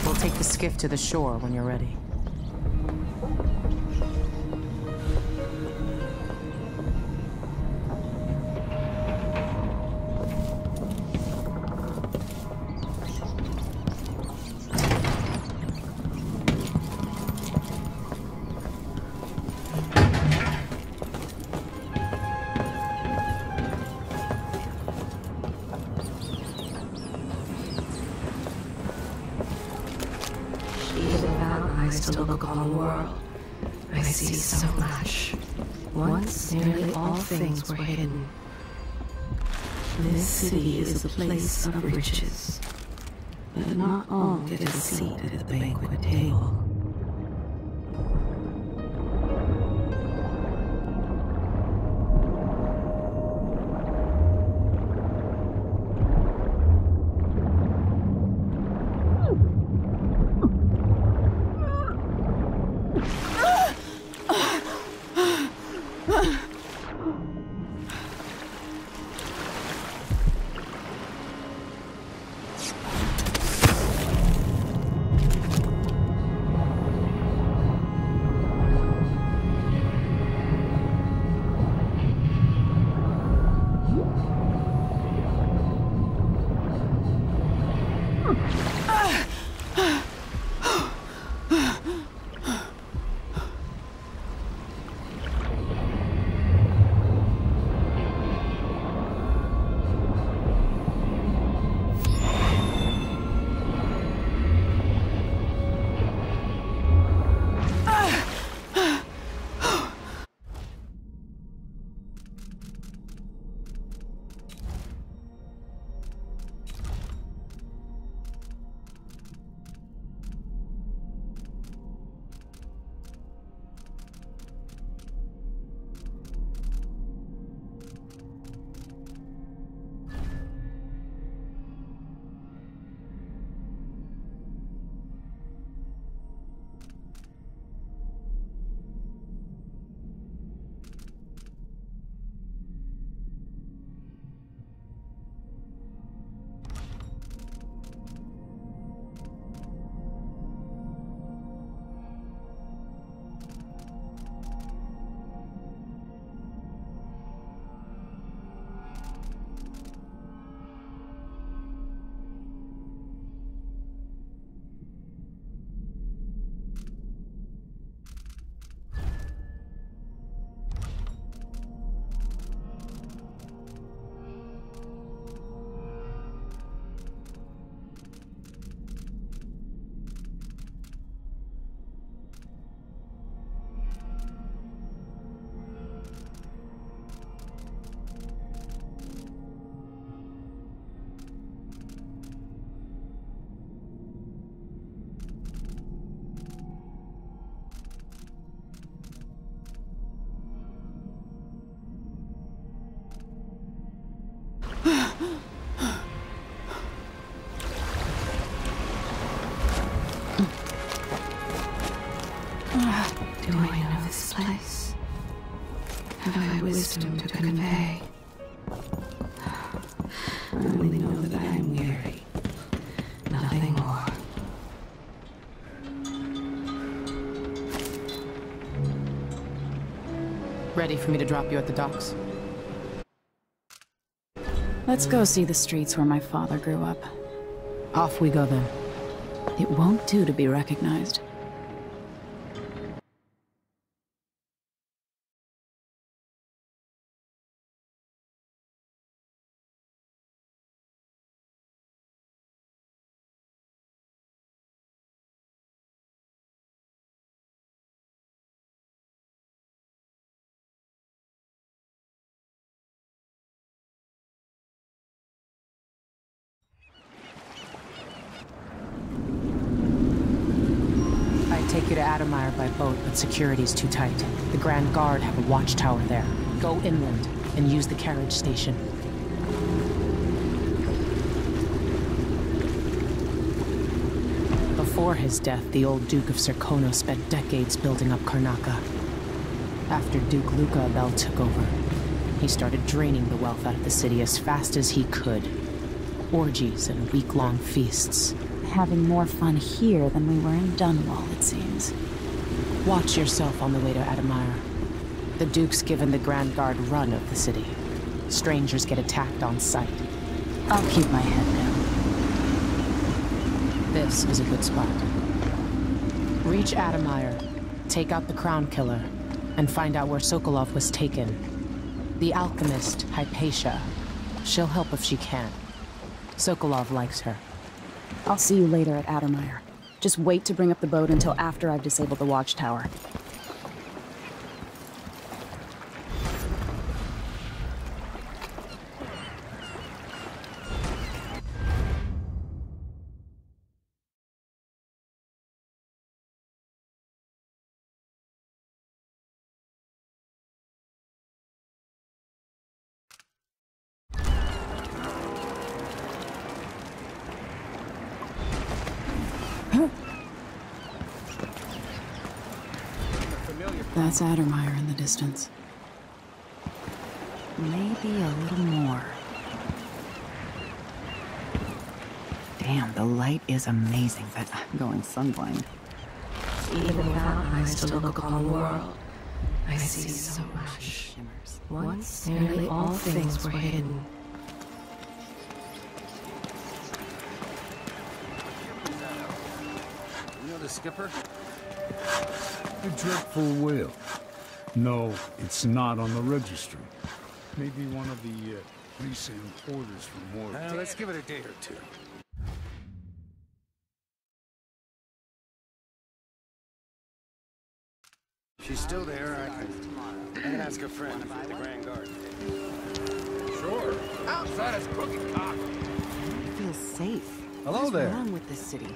We'll take the skiff to the shore when you're ready. To look on the world, I see so much. Once nearly all things were hidden. This city is a place of riches, but not all get a seat at the banquet table. have I wisdom to convey? I only know that I am weary. Nothing more. Ready for me to drop you at the docks? Let's go see the streets where my father grew up. Off we go then. It won't do to be recognized. Take you to Adamire by boat, but security's too tight. The Grand Guard have a watchtower there. Go inland and use the carriage station. Before his death, the old Duke of Serkonos spent decades building up Karnaca. After Duke Luca Abel took over, he started draining the wealth out of the city as fast as he could. Orgies and week-long feasts. Having more fun here than we were in Dunwall, it seems. Watch yourself on the way to Adamire. The Duke's given the Grand Guard run of the city. Strangers get attacked on sight. I'll keep my head down. This is a good spot. Reach Adamire, take out the Crown Killer, and find out where Sokolov was taken. The alchemist, Hypatia. She'll help if she can. Sokolov likes her. I'll see you later at Adamire. Just wait to bring up the boat until after I've disabled the watchtower. That's Adamire in the distance. Maybe a little more. Damn, the light is amazing, but I'm going sunblind. Even without eyes to look upon the world, I see so much. Once, nearly all things were hidden. You know the skipper? A dreadful whale. No, it's not on the registry. Maybe one of the recent orders from more. Let's give it a day or two. She's still there. I can ask a friend from the Grand Guard. Sure. Outside is crooked cock. I don't feel safe. Hello What's there. wrong with this city?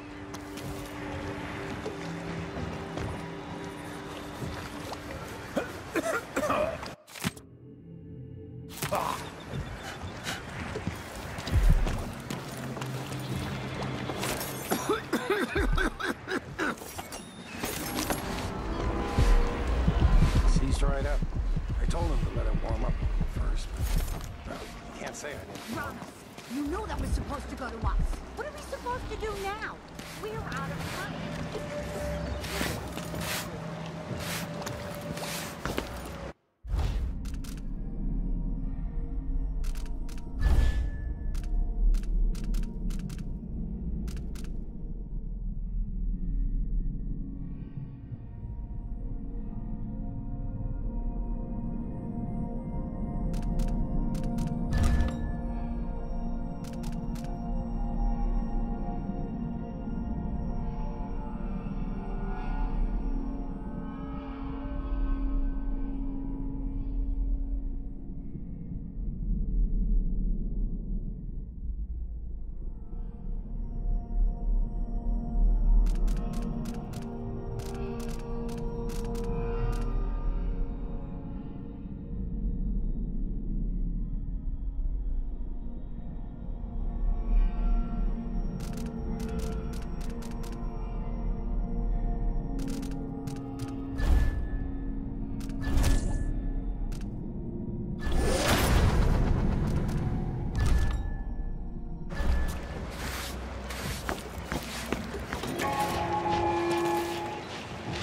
Seized right up. I told him to let it warm up first. Well, can't say I didn't. Ramos, you know that was supposed to go to us. What are we supposed to do now? We're out of time.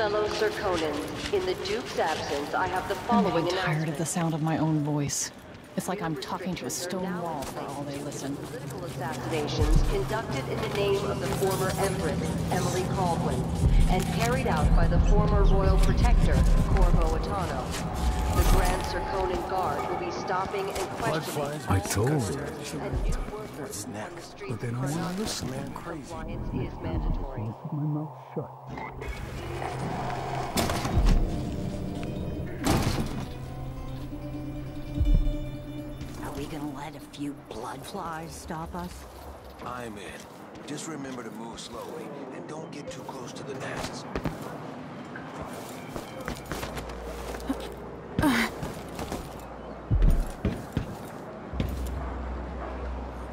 Fellow Serkonans, in the Duke's absence, I have the I'm following getting tired announcement. of the sound of my own voice. It's like I'm talking to a stone wall for all they listen. Political assassinations conducted in the name of the former Empress, Emily Caldwin, and carried out by the former Royal Protector, Corvo Attano. The Grand Serkonan Guard will be stopping and questioning. I told you. What's next? But they don't want to listen. Man, crazy. Compliance is mandatory. Keep my mouth shut. Are we gonna let a few blood flies stop us? I'm in. Just remember to move slowly and don't get too close to the nests.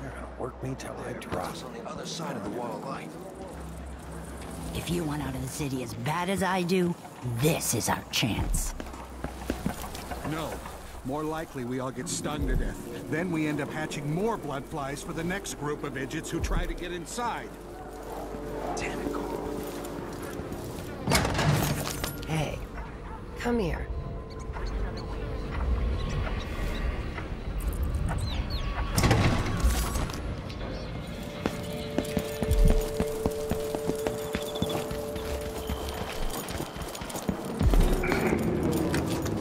They're gonna work me till I drop. On the other side of the wall of light. If you want out of the city as bad as I do, this is our chance. No. More likely we all get stunned to death. Then we end up hatching more blood flies for the next group of idiots who try to get inside. Hey, come here.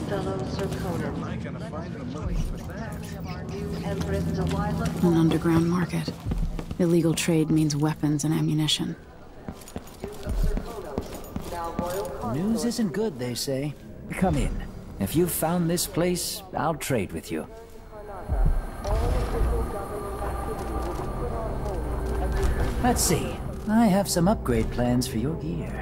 Fellow Serkonans, Empress Delilah. An underground market. Illegal trade means weapons and ammunition. News isn't good, they say. Come in. If you've found this place, I'll trade with you. Let's see. I have some upgrade plans for your gear.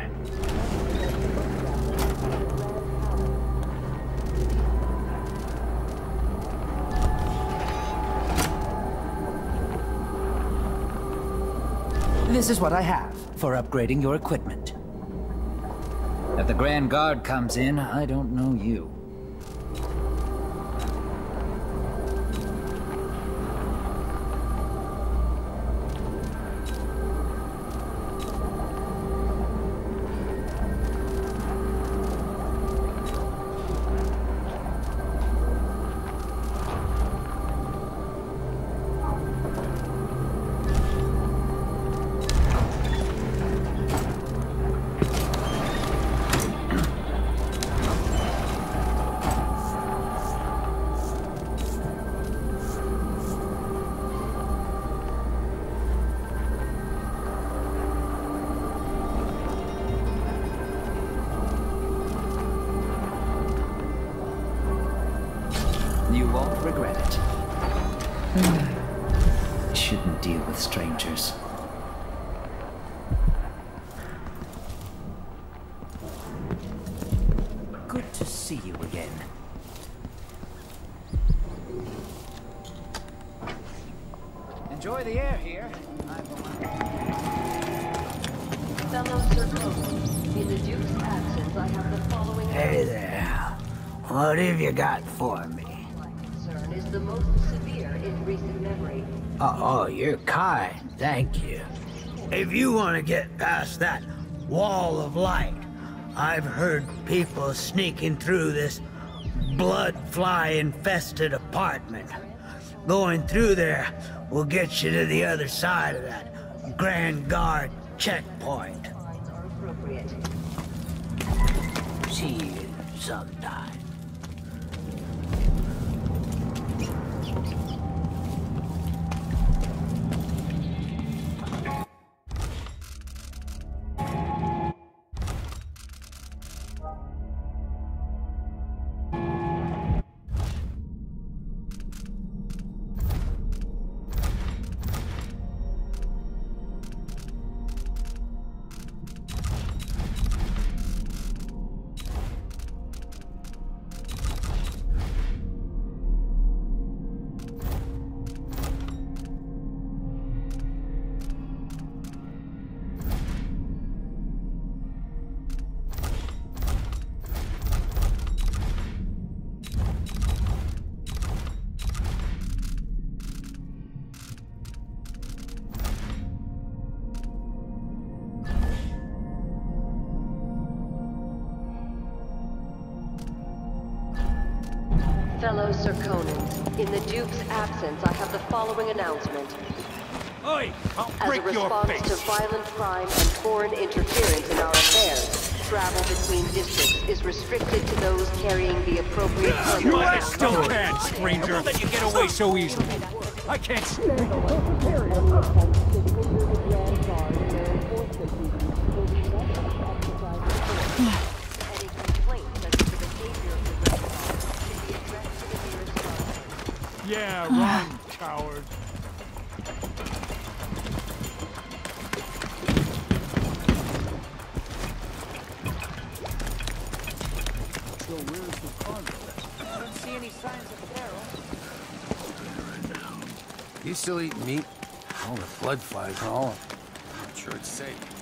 This is what I have for upgrading your equipment. If the Grand Guard comes in, I don't know you. You won't regret it. Shouldn't deal with strangers. Good to see you again. Enjoy the air here. Fellow Serkonans, in the Duke's absence, I have the following. Hey there. What have you got for me? Concern is the most severe in recent memory. Oh, you're kind. Thank you. If you want to get past that wall of light, I've heard people sneaking through this blood fly-infested apartment. Going through there will get you to the other side of that Grand Guard checkpoint. See you sometime. Fellow Serkonans, in the Duke's absence, I have the following announcement. Oi! I'll As a break your response face! to violent crime and foreign interference in our affairs, travel between districts is restricted to those carrying the appropriate permit. You are still bad, stranger! Don't let you get away so easily! I can't stand Yeah, run, coward. So where's the cargo? I don't see any signs of peril. You still eating meat? All the blood flies and all. I'm not sure it's safe.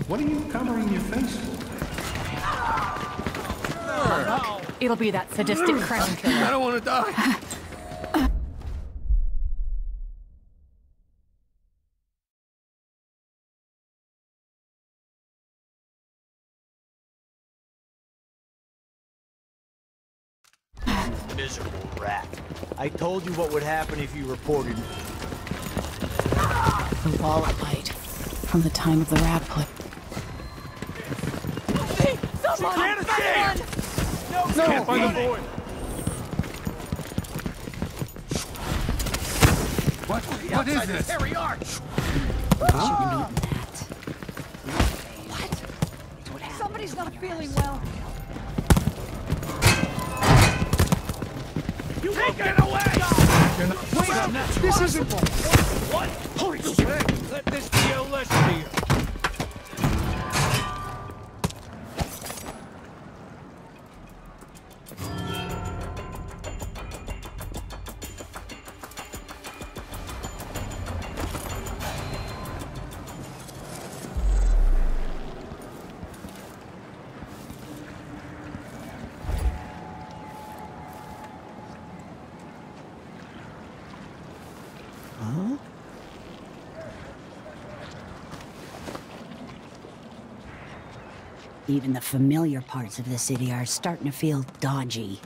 What are you covering your face for? It'll be that sadistic crown killer. I don't want to die. Miserable rat. I told you what would happen if you reported me. The wall of light from the time of the rad play. Someone! No, can't find the boy. What is this? Harry Arch! Shouldn't have What? Somebody's not feeling well. You take it away! Wait, this isn't... What? Holy shit! Let this be a lesson to you. Huh? Even the familiar parts of the city are starting to feel dodgy.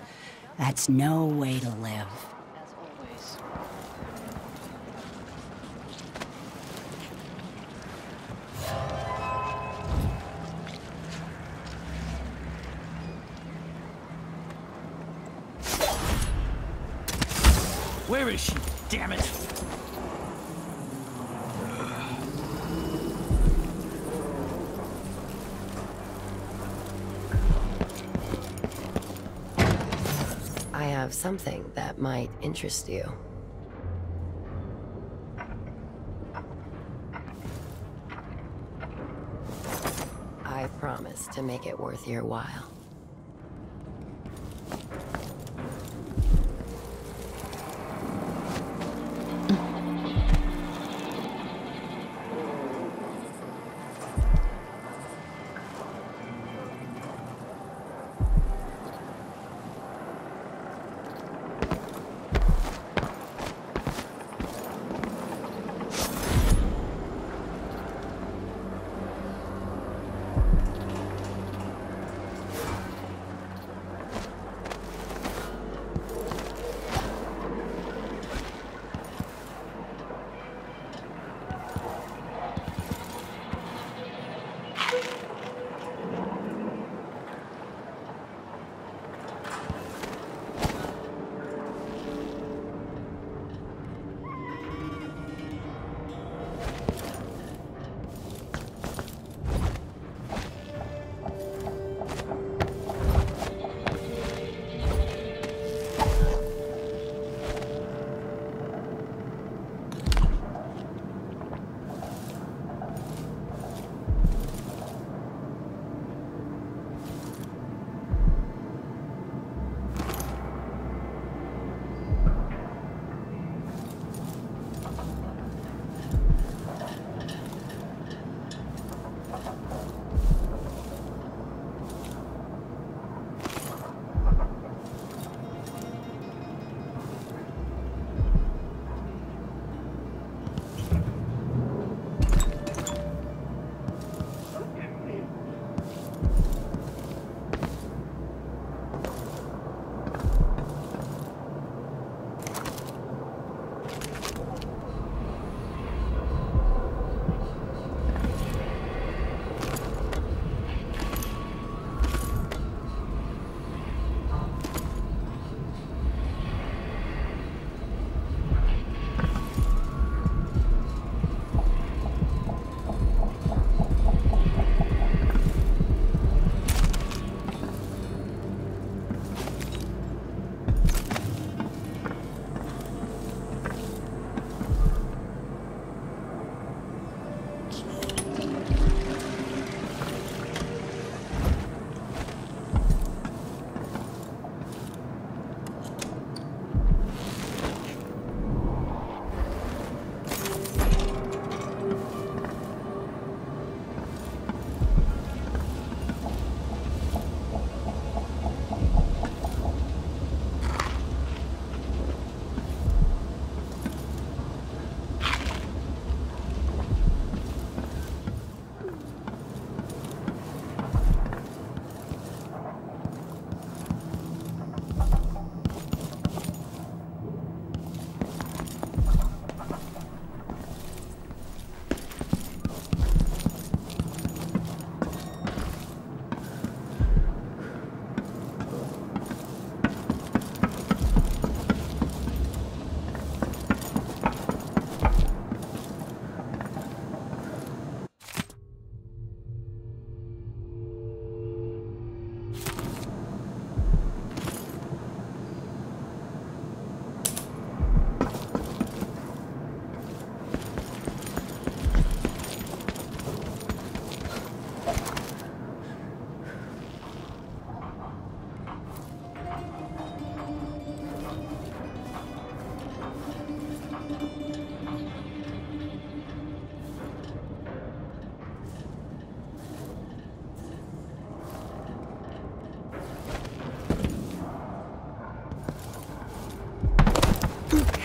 That's no way to live. As always. Where is she? Damn it! I have something that might interest you. I promise to make it worth your while.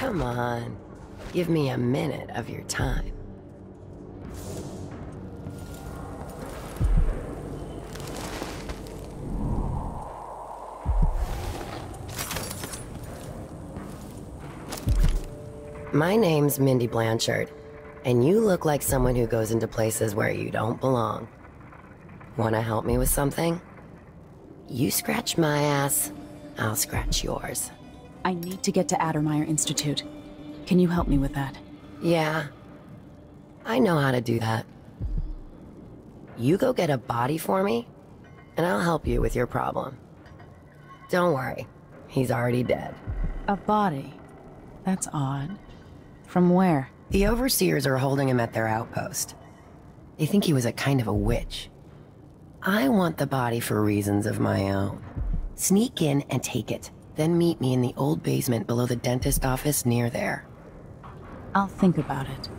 Come on. Give me a minute of your time. My name's Mindy Blanchard, and you look like someone who goes into places where you don't belong. Wanna help me with something? You scratch my ass, I'll scratch yours. I need to get to Addermeyer Institute. Can you help me with that? Yeah, I know how to do that. You go get a body for me, and I'll help you with your problem. Don't worry, he's already dead. A body? That's odd. From where? The overseers are holding him at their outpost. They think he was a kind of a witch. I want the body for reasons of my own. Sneak in and take it, then meet me in the old basement below the dentist office near there. I'll think about it.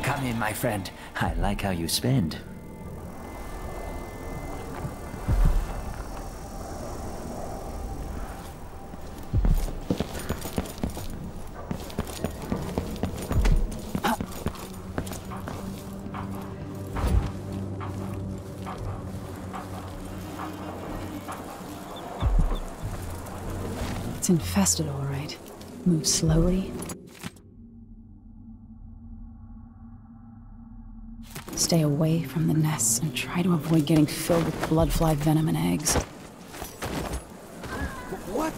Come in, my friend. I like how you spend. It's infested, all right. Move slowly. Stay away from the nests and try to avoid getting filled with bloodfly venom and eggs. What?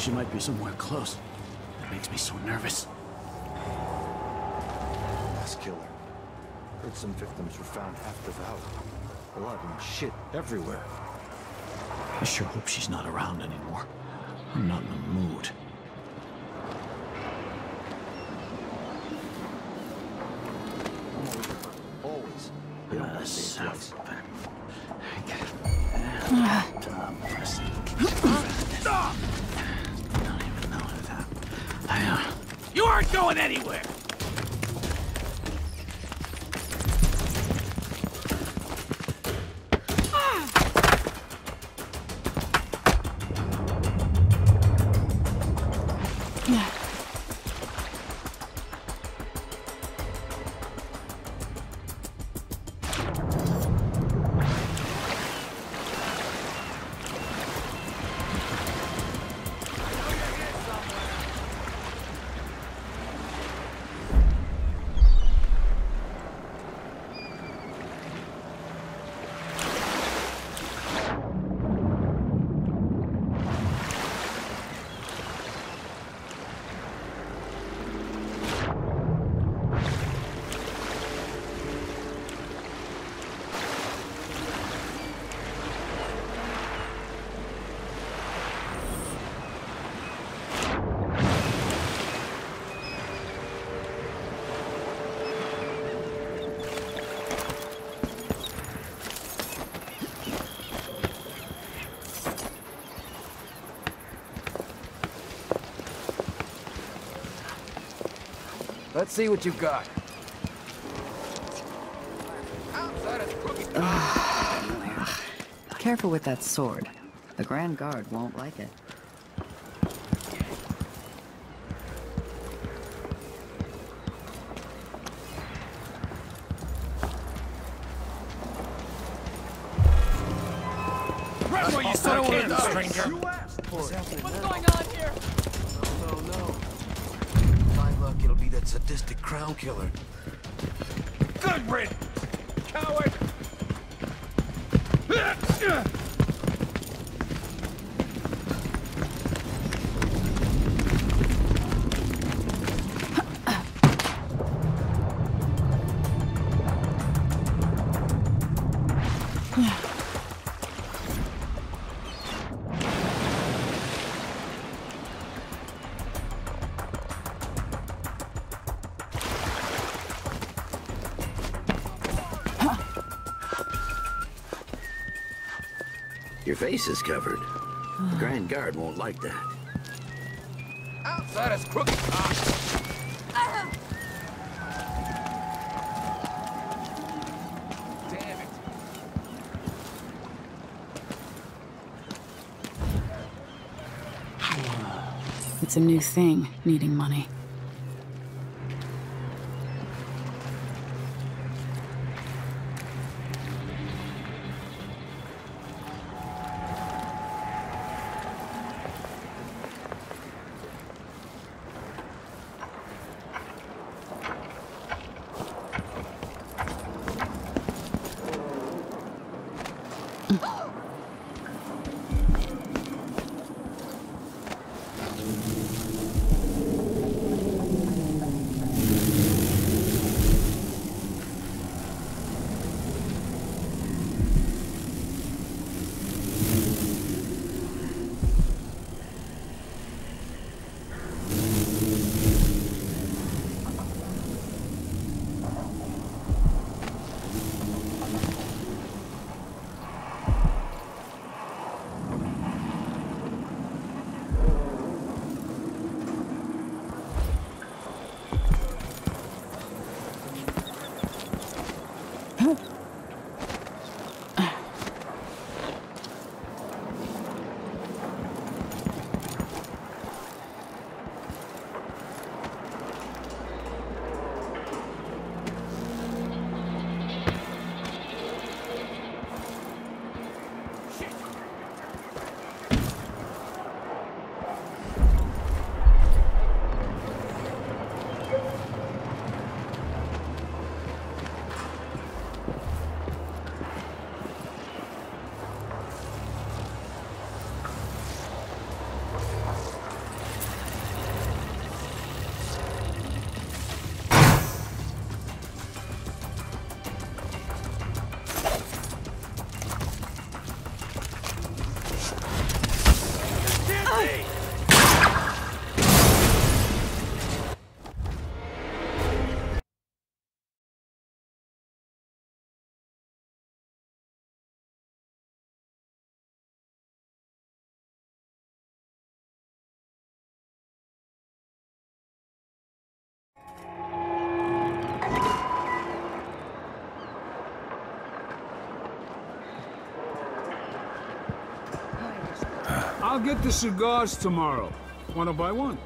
She might be somewhere close. It makes me so nervous. Mass killer. Heard some victims were found half devoured. Blood and shit everywhere. I sure hope she's not around anymore. I'm not in the mood. Always. You don't want to say it twice. You aren't going anywhere! Let's see what you've got. Careful with that sword. The Grand Guard won't like it. Right where you stuck in, stranger! What's going on here? No. My luck, it'll be that sadistic crown killer. Good riddance, coward! Your face is covered. The Grand Guard won't like that. Outside is crooked. Damn it. It's a new thing, needing money. I'll get the cigars tomorrow. Wanna buy one?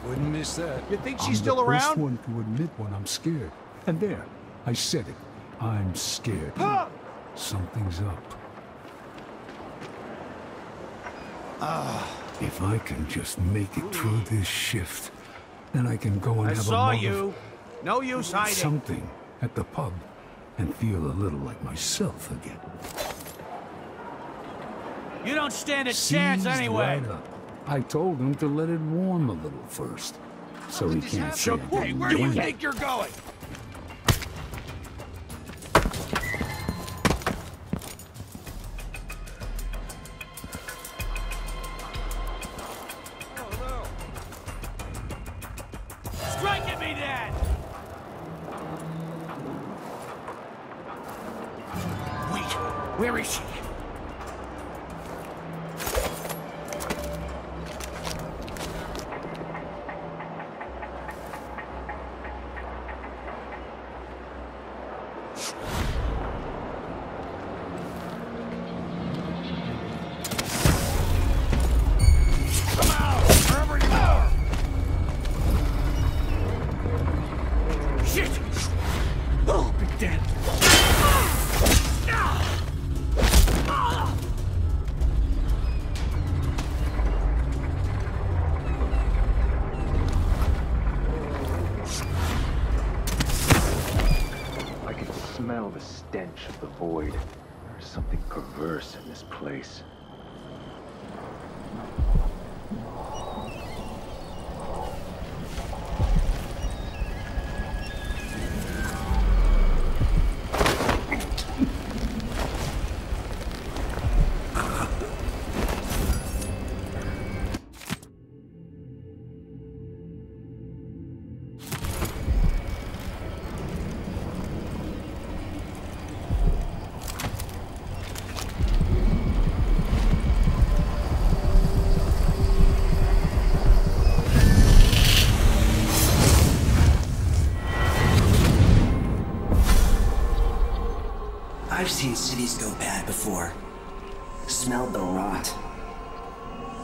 Wouldn't miss that. You think she's I'm still the around? first one to admit when I'm scared. And there, I said it. I'm scared. Something's up. If I can just make it through this shift, then I can go and I have saw a you. No use hiding. something at the pub and feel a little like myself again. You don't stand a chance Seized anyway. right up. I told him to let it warm a little first, so he can't say it Hey, didn't where do you win. think you're going? Strike at me, Dad! Wait, where is she? Shit! Oh, big Dan. I can smell the stench of the void. There's something perverse in this place. I've seen cities go bad before. Smelled the rot.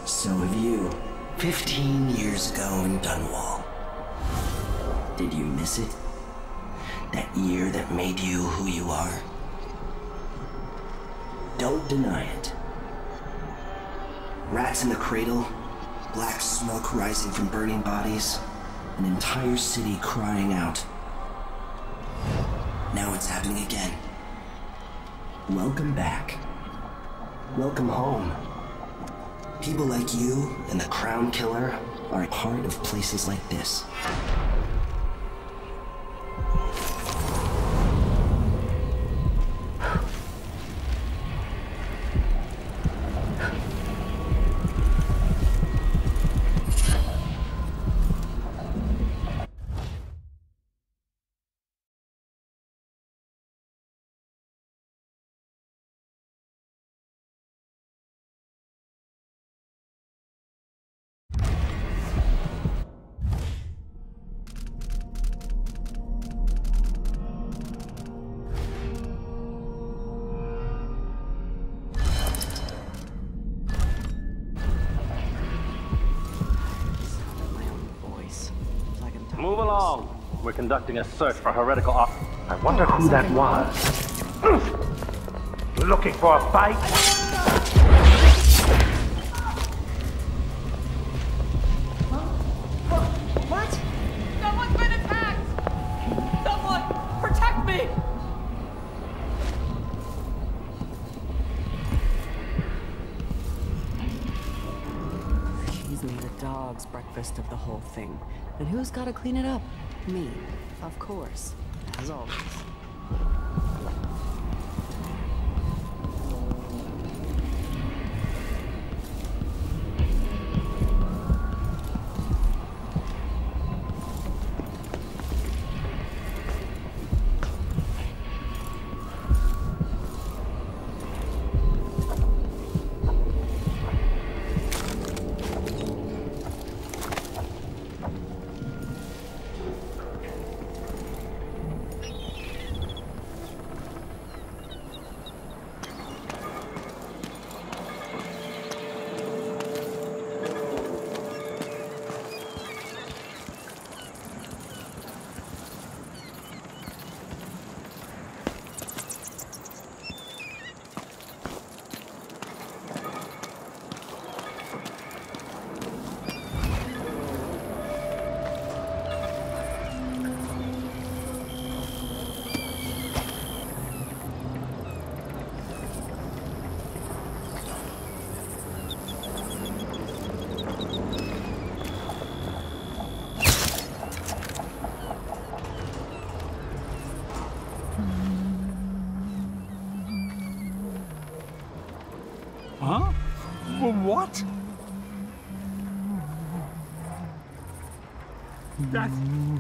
So have you. 15 years ago in Dunwall. Did you miss it? That year that made you who you are? Don't deny it. Rats in the cradle, black smoke rising from burning bodies, an entire city crying out. Now it's happening again. Welcome back. Welcome home. People like you and the Crown Killer are a part of places like this. Move along. We're conducting a search for heretical op. I wonder who that was. You looking for a fight? What? Someone's been attacked! Someone! Protect me! She's made a dog's breakfast of the whole thing. And who's gotta clean it up? Me. Of course. As always. Huh? What?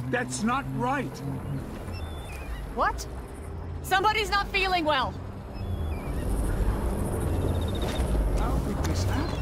That's not right. What? Somebody's not feeling well. How did this happen?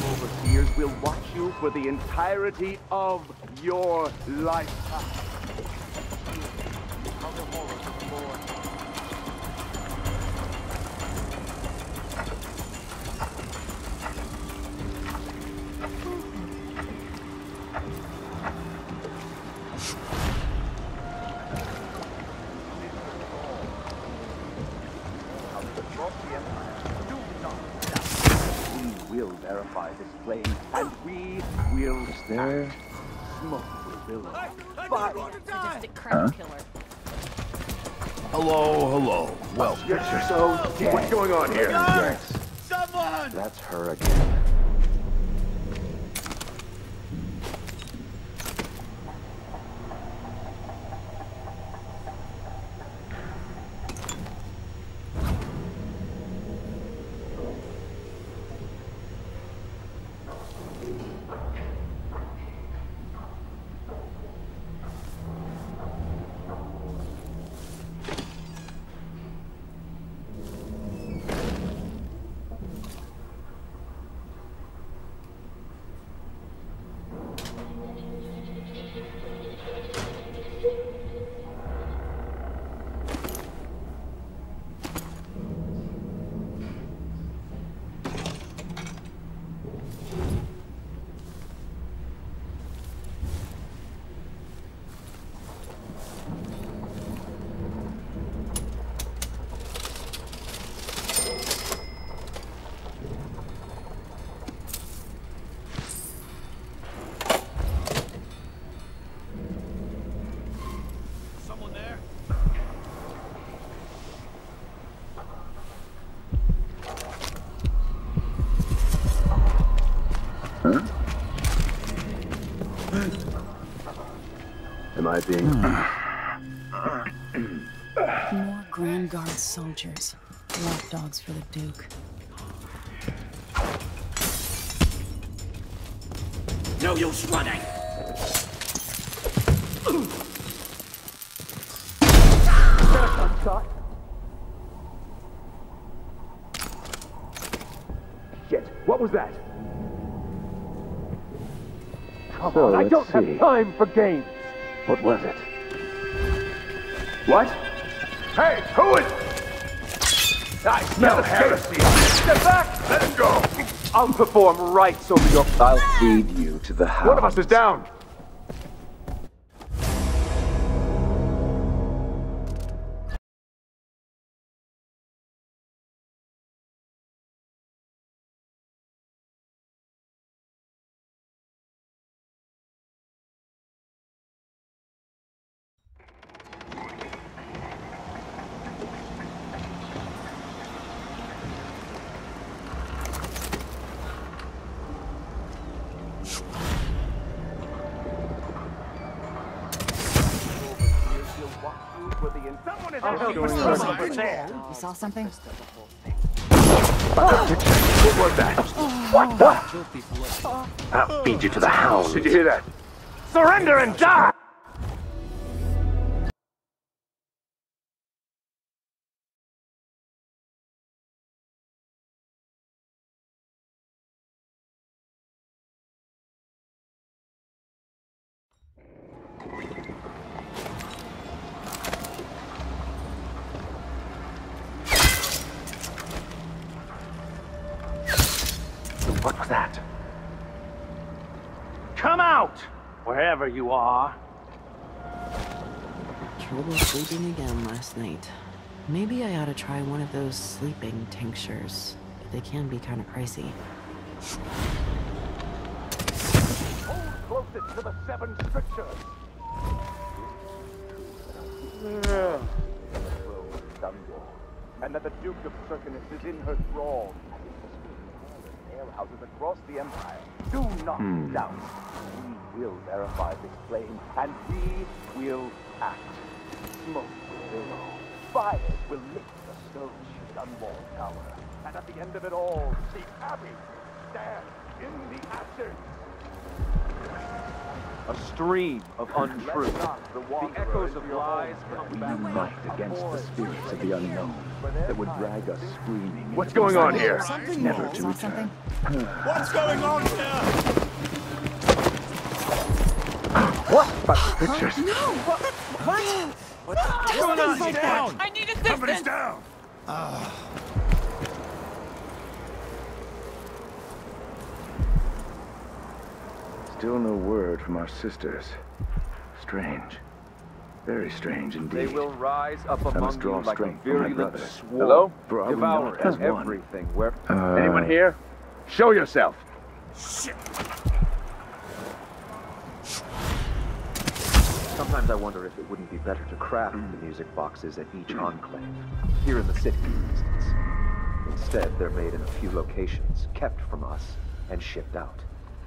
Overseers will watch you for the entirety of your lifetime. How the horrors of the Lord. We will verify this claim, and we will start. Smoke will billow. Sadistic crowd killer. Hello. Well, You're so dead. What's going on here? Yes. Someone! That's her again. Am I being... More Grand Guard soldiers. Lapdogs for the Duke. No use running! Shit, what was that? Come So, on, I let's don't have see. time for games. What was it? What? Hey, who is... I smell heresy. Step back! Let him go! I'll perform rites over your... I'll feed you to the house. One of us is down! You saw something? What was that? What? I'll feed you to the hounds. Did you hear that? Surrender and die! What was that? Come out! Wherever you are. Trouble sleeping again last night. Maybe I ought to try one of those sleeping tinctures. They can be kind of pricey. Hold closest to the 7 strictures. And that the Duke of Circinus is in her thrall. Houses across the Empire. Do not doubt. We will verify this claim, and we will act. Smoke will billow. Fire will lick the stone Dunwall Tower. And at the end of it all, see Abby stand in the ashes. A stream of untruth. The echoes of lies come back. We unite against the spirits of the unknown that would drag us screaming. What's going on here? Never to return. What's going on here? What? But pictures. No! What? What's going on? Like Down! I need assistance! Somebody's down! Still no word from our sisters. Strange. Very strange indeed. They will rise up I must among draw you like a strength from my virulent brother. swarm. Hello? For all we know, Devour as one. everything. Where? Anyone here? Show yourself. Shit! Sometimes I wonder if it wouldn't be better to craft the music boxes at each enclave. Here in the city, for instance. Instead, they're made in a few locations, kept from us, and shipped out.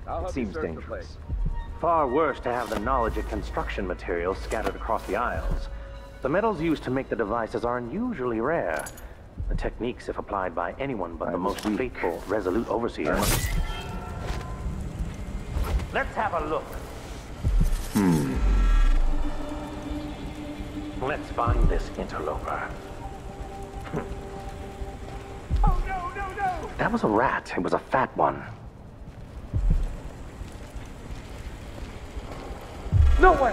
It seems dangerous. Far worse to have the knowledge of construction materials scattered across the aisles. The metals used to make the devices are unusually rare. The techniques, if applied by anyone but the most faithful, resolute overseer. Let's have a look. Let's find this interloper. Oh no, no, no! That was a rat. It was a fat one. No way!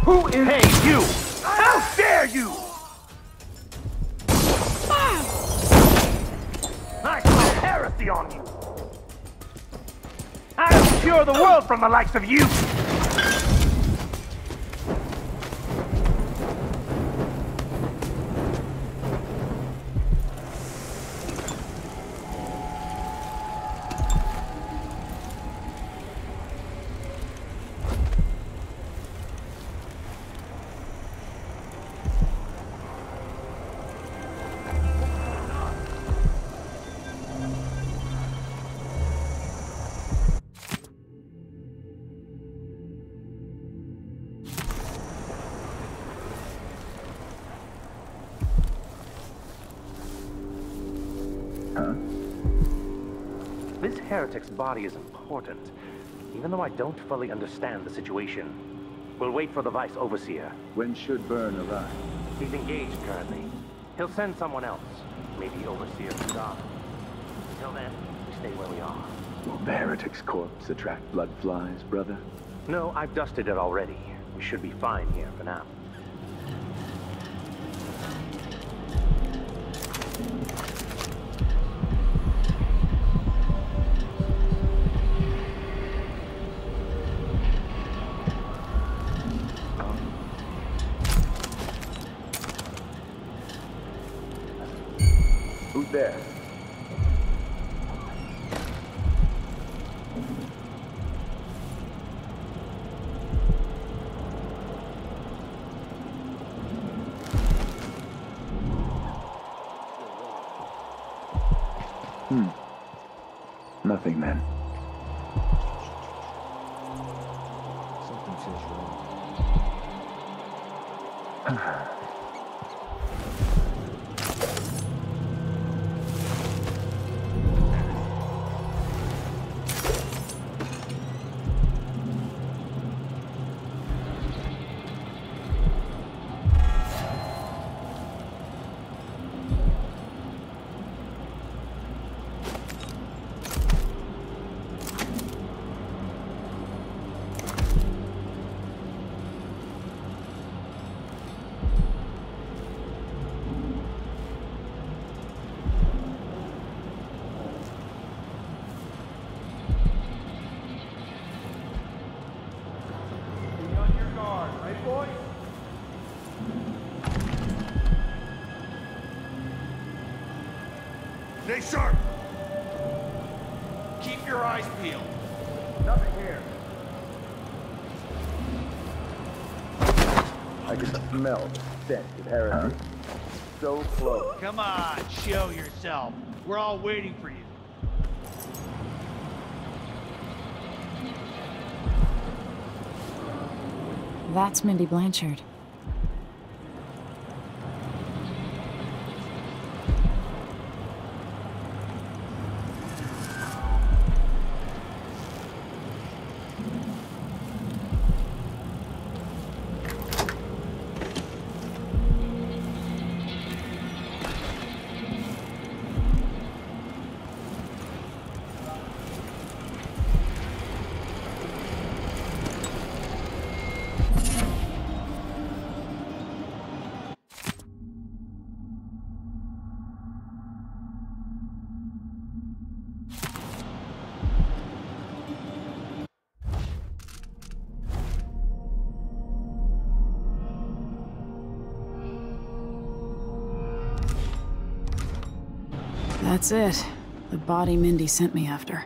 Who is... Hey, you! How dare you! I smell heresy on you! I'll cure the world from the likes of you! Huh? This heretic's body is important, even though I don't fully understand the situation. We'll wait for the Vice Overseer. When should Byrne arrive? He's engaged currently. He'll send someone else, maybe Overseer Scott. Until then, we stay where we are. Will the heretic's corpse attract blood flies, brother? No, I've dusted it already. We should be fine here for now. Who's there? Nothing then. Something feels wrong. Stay sharp! Keep your eyes peeled. Nothing here. I can smell the stench of heresy. So close. Come on, show yourself. We're all waiting for you. That's Mindy Blanchard. That's it. The body Mindy sent me after.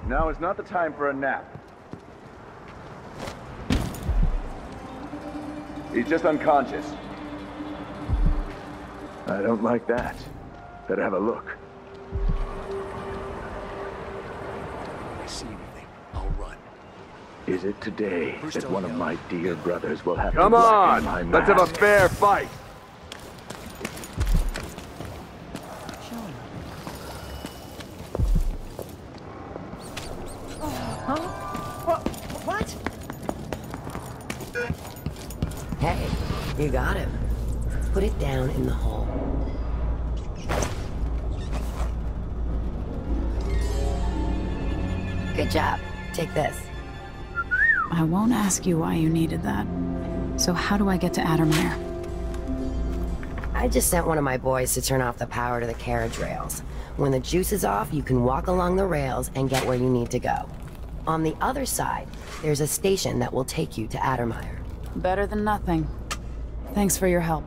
Now is not the time for a nap. He's just unconscious. I don't like that. Better have a look. If I see anything, I'll run. Is it today that one of my dear brothers will have Come to blacken on! my Let's have a mask? fair fight! What? Hey, you got him. Put it down in the hole. Good job. Take this. I won't ask you why you needed that. So how do I get to Addermire? I just sent one of my boys to turn off the power to the carriage rails. When the juice is off, you can walk along the rails and get where you need to go. On the other side, there's a station that will take you to Addermire. Better than nothing. Thanks for your help.